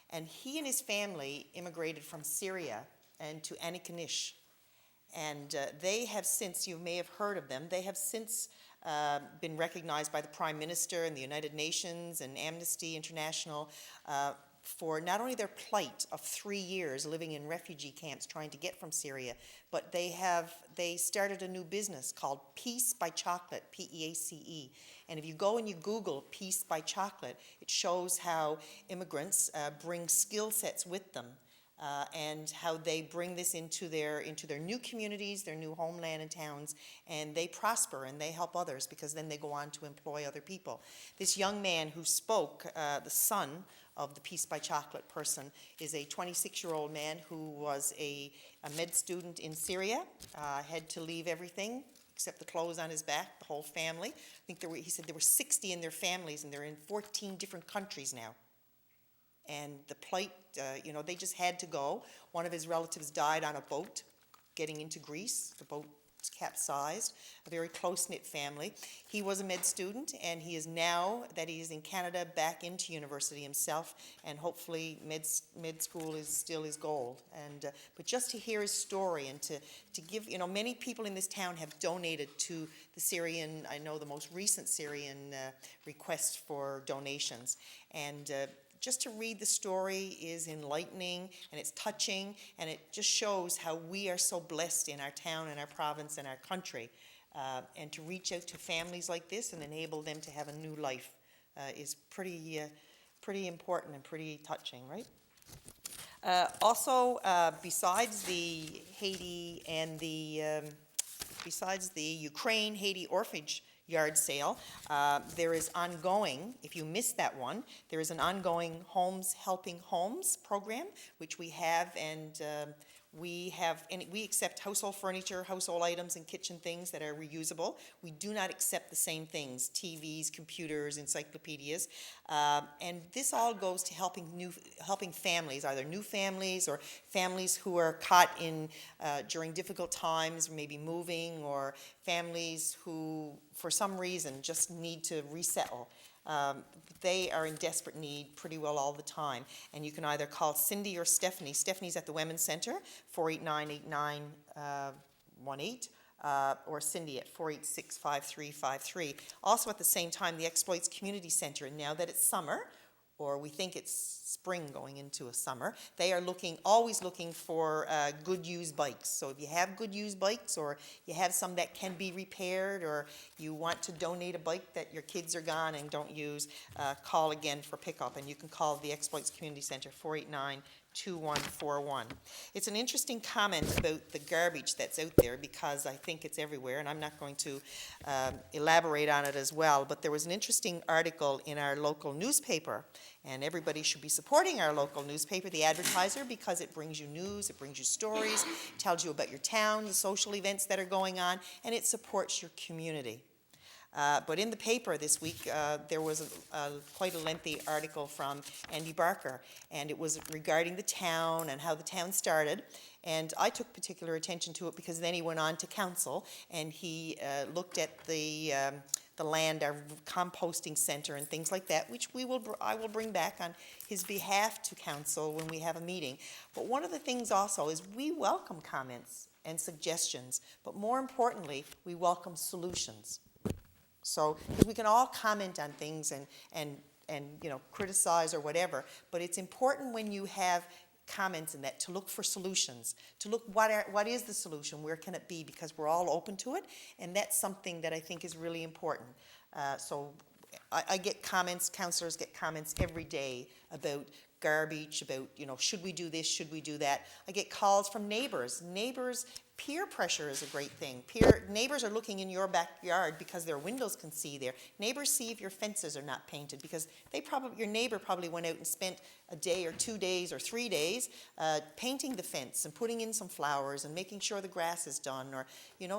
and he and his family immigrated from Syria and to Anikanish. And they have since, you may have heard of them, they have since been recognized by the Prime Minister and the United Nations and Amnesty International for not only their plight of 3 years living in refugee camps trying to get from Syria, but they started a new business called Peace by Chocolate, P-E-A-C-E. And if you go and you Google Peace by Chocolate, it shows how immigrants bring skill sets with them and how they bring this into their new communities, their new homeland and towns, and they prosper and they help others because then they go on to employ other people. This young man who spoke, the son of the Peace by Chocolate person, is a 26-year-old man who was a med student in Syria, had to leave everything except the clothes on his back, the whole family. I think he said there were 60 in their families, and they're in 14 different countries now. And the plight, they just had to go. One of his relatives died on a boat getting into Greece. The boat capsized, a very close-knit family. He was a med student, and he is now that he's in Canada back into university himself, and hopefully med school is still his goal. And but just to hear his story and to give, many people in this town have donated to the Syrian, I know the most recent Syrian request for donations, and just to read the story is enlightening, and it's touching, and it just shows how we are so blessed in our town and our province and our country. And to reach out to families like this and enable them to have a new life is pretty important and pretty touching, right? Also, besides the Haiti and besides the Ukraine-Haiti orphanage yard sale, there is ongoing, if you missed that one, there is an ongoing Homes Helping Homes program, which we have, and we accept household furniture, household items, and kitchen things that are reusable. We do not accept the same things, TVs, computers, encyclopedias, and this all goes to helping families, either new families or families who are caught in during difficult times, maybe moving, or families who, for some reason, just need to resettle. They are in desperate need pretty well all the time. And you can either call Cindy or Stephanie. Stephanie's at the Women's Center, 489-8918, or Cindy at 486-5353. Also at the same time, the Exploits Community Center, and now that it's summer, or we think it's spring going into a summer, they are always looking for good used bikes. So if you have good used bikes, or you have some that can be repaired, or you want to donate a bike that your kids are gone and don't use, call again for pickup. And you can call the Exploits Community Center, 489-2141. It's an interesting comment about the garbage that's out there, because I think it's everywhere, and I'm not going to elaborate on it as well, but there was an interesting article in our local newspaper, and everybody should be supporting our local newspaper, The Advertiser, because it brings you news, it brings you stories, tells you about your town, the social events that are going on, and it supports your community. But in the paper this week, there was quite a lengthy article from Andy Barker, and it was regarding the town and how the town started. And I took particular attention to it because then he went on to council, and he looked at the land, our composting center and things like that, which I will bring back on his behalf to council when we have a meeting. But one of the things also is we welcome comments and suggestions, but more importantly, we welcome solutions. So, because we can all comment on things and criticize or whatever, but it's important when you have comments in that to look for solutions, to look what is the solution, where can it be, because we're all open to it, and that's something that I think is really important. So I get comments, councillors get comments every day about garbage, about, should we do this, should we do that. I get calls from neighbors peer pressure is a great thing. Neighbors are looking in your backyard because their windows can see there. Neighbors see if your fences are not painted because your neighbor probably went out and spent a day or 2 days or 3 days painting the fence and putting in some flowers and making sure the grass is done, or,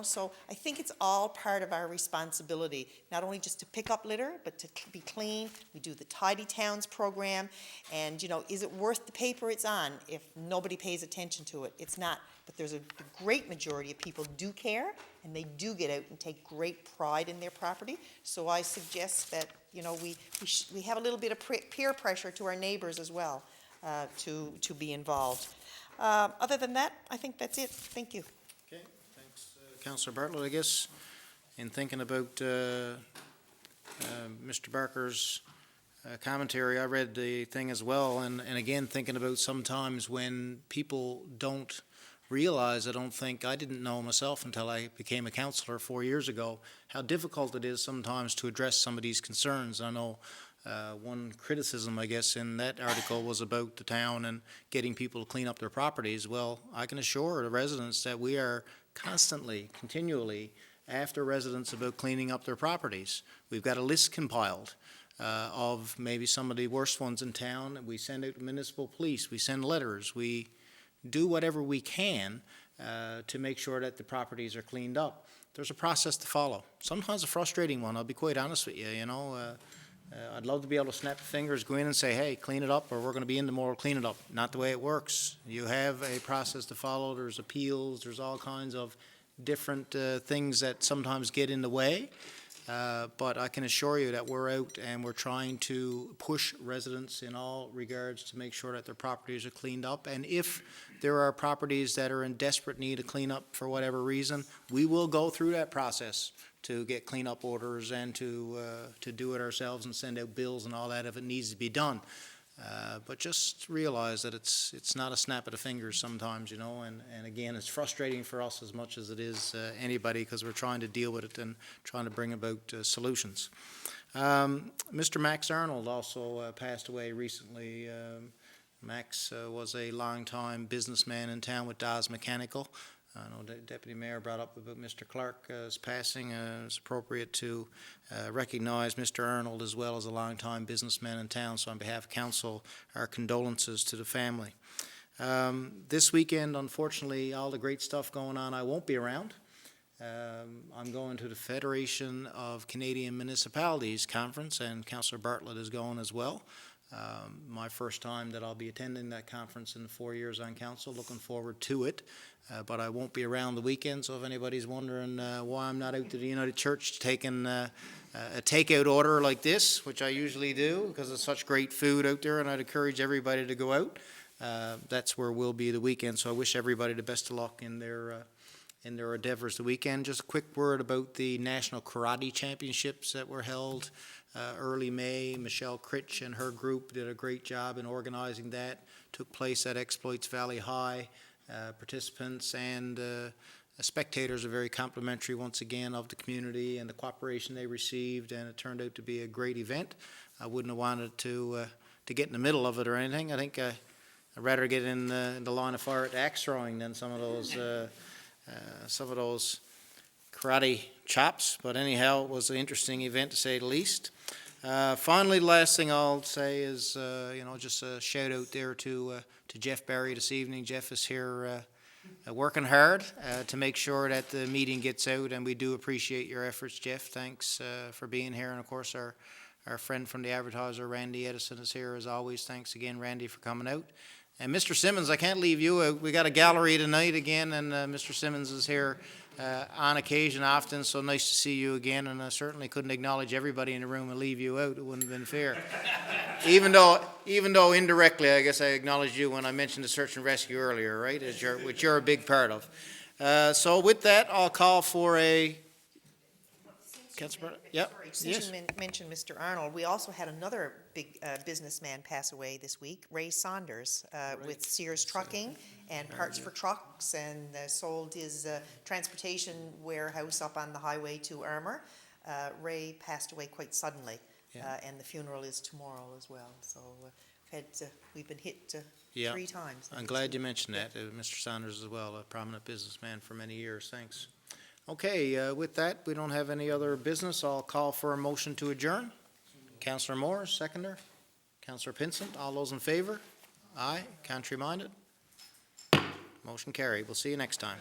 so I think it's all part of our responsibility, not only just to pick up litter, but to be clean. We do the Tidy Towns program, and, is it worth the paper it's on if nobody pays attention to it? It's not. But there's a great majority of people do care, and they do get out and take great pride in their property. So I suggest that, we have a little bit of peer pressure to our neighbors as well, to be involved. Other than that, I think that's it. Thank you. Okay, thanks, Councillor Bartlett. I guess in thinking about Mr. Barker's commentary, I read the thing as well, and again, thinking about sometimes when people don't realize, I didn't know myself until I became a councillor 4 years ago, how difficult it is sometimes to address some of these concerns. I know one criticism, I guess, in that article was about the town and getting people to clean up their properties. Well, I can assure the residents that we are continually after residents about cleaning up their properties. We've got a list compiled of maybe some of the worst ones in town. We send out municipal police, we send letters, we do whatever we can to make sure that the properties are cleaned up. There's a process to follow. Sometimes a frustrating one, I'll be quite honest with you, I'd love to be able to snap the fingers, go in and say, hey, clean it up, or we're going to be in tomorrow, clean it up. Not the way it works. You have a process to follow. There's appeals. There's all kinds of different things that sometimes get in the way. But I can assure you that we're out and we're trying to push residents in all regards to make sure that their properties are cleaned up. And if there are properties that are in desperate need of cleanup for whatever reason, we will go through that process to get cleanup orders and to do it ourselves and send out bills and all that if it needs to be done. But just realize that it's not a snap of the fingers sometimes, and again, it's frustrating for us as much as it is anybody, because we're trying to deal with it and trying to bring about solutions. Mr. Max Arnold also passed away recently. Max was a long-time businessman in town with Dawes Mechanical. I know the Deputy Mayor brought up about Mr. Clark's passing. It's appropriate to recognize Mr. Arnold as well as a long-time businessman in town. So on behalf of Council, our condolences to the family. This weekend, unfortunately, all the great stuff going on, I won't be around. I'm going to the Federation of Canadian Municipalities Conference, and Councillor Bartlett is going as well. My first time that I'll be attending that conference in the 4 years on council. Looking forward to it, but I won't be around the weekend, so if anybody's wondering why I'm not out to the United Church taking a takeout order like this, which I usually do because there's such great food out there, and I'd encourage everybody to go out. That's where we'll be the weekend, so I wish everybody the best of luck in their endeavors the weekend. Just a quick word about the National Karate Championships that were held early May. Michelle Critch and her group did a great job in organizing that. Took place at Exploits Valley High. Participants and spectators are very complimentary once again of the community and the cooperation they received, and it turned out to be a great event. I wouldn't have wanted to get in the middle of it or anything. I think I'd rather get in the line of fire at the axe throwing than some of those karate chops, but anyhow, it was an interesting event to say the least. Finally, the last thing I'll say is, just a shout out there to Jeff Barry this evening. Jeff is here working hard to make sure that the meeting gets out, and we do appreciate your efforts, Jeff. Thanks for being here, and of course, our friend from the advertiser, Randy Edison, is here as always. Thanks again, Randy, for coming out. And Mr. Simmons, I can't leave you out. We got a gallery tonight again, and Mr. Simmons is here on occasion often, so nice to see you again, and I certainly couldn't acknowledge everybody in the room and leave you out. It wouldn't have been fair. even though indirectly, I guess I acknowledged you when I mentioned the search and rescue earlier, right, which you're a big part of. So with that, I'll call for a... Yep. Since you mentioned Mr. Arnold, we also had another big businessman pass away this week, Ray Saunders, with Sears Trucking and Parts for Trucks, and sold his transportation warehouse up on the highway to Armour. Ray passed away quite suddenly, and the funeral is tomorrow as well. So we've been hit Yeah. 3 times. I'm glad you mentioned that. Mr. Saunders as well, a prominent businessman for many years. Thanks. Okay, with that, we don't have any other business. I'll call for a motion to adjourn. Councillor Moore, seconder. Councillor Pinsent, all those in favor? Aye. Contrary minded? Motion carried. We'll see you next time.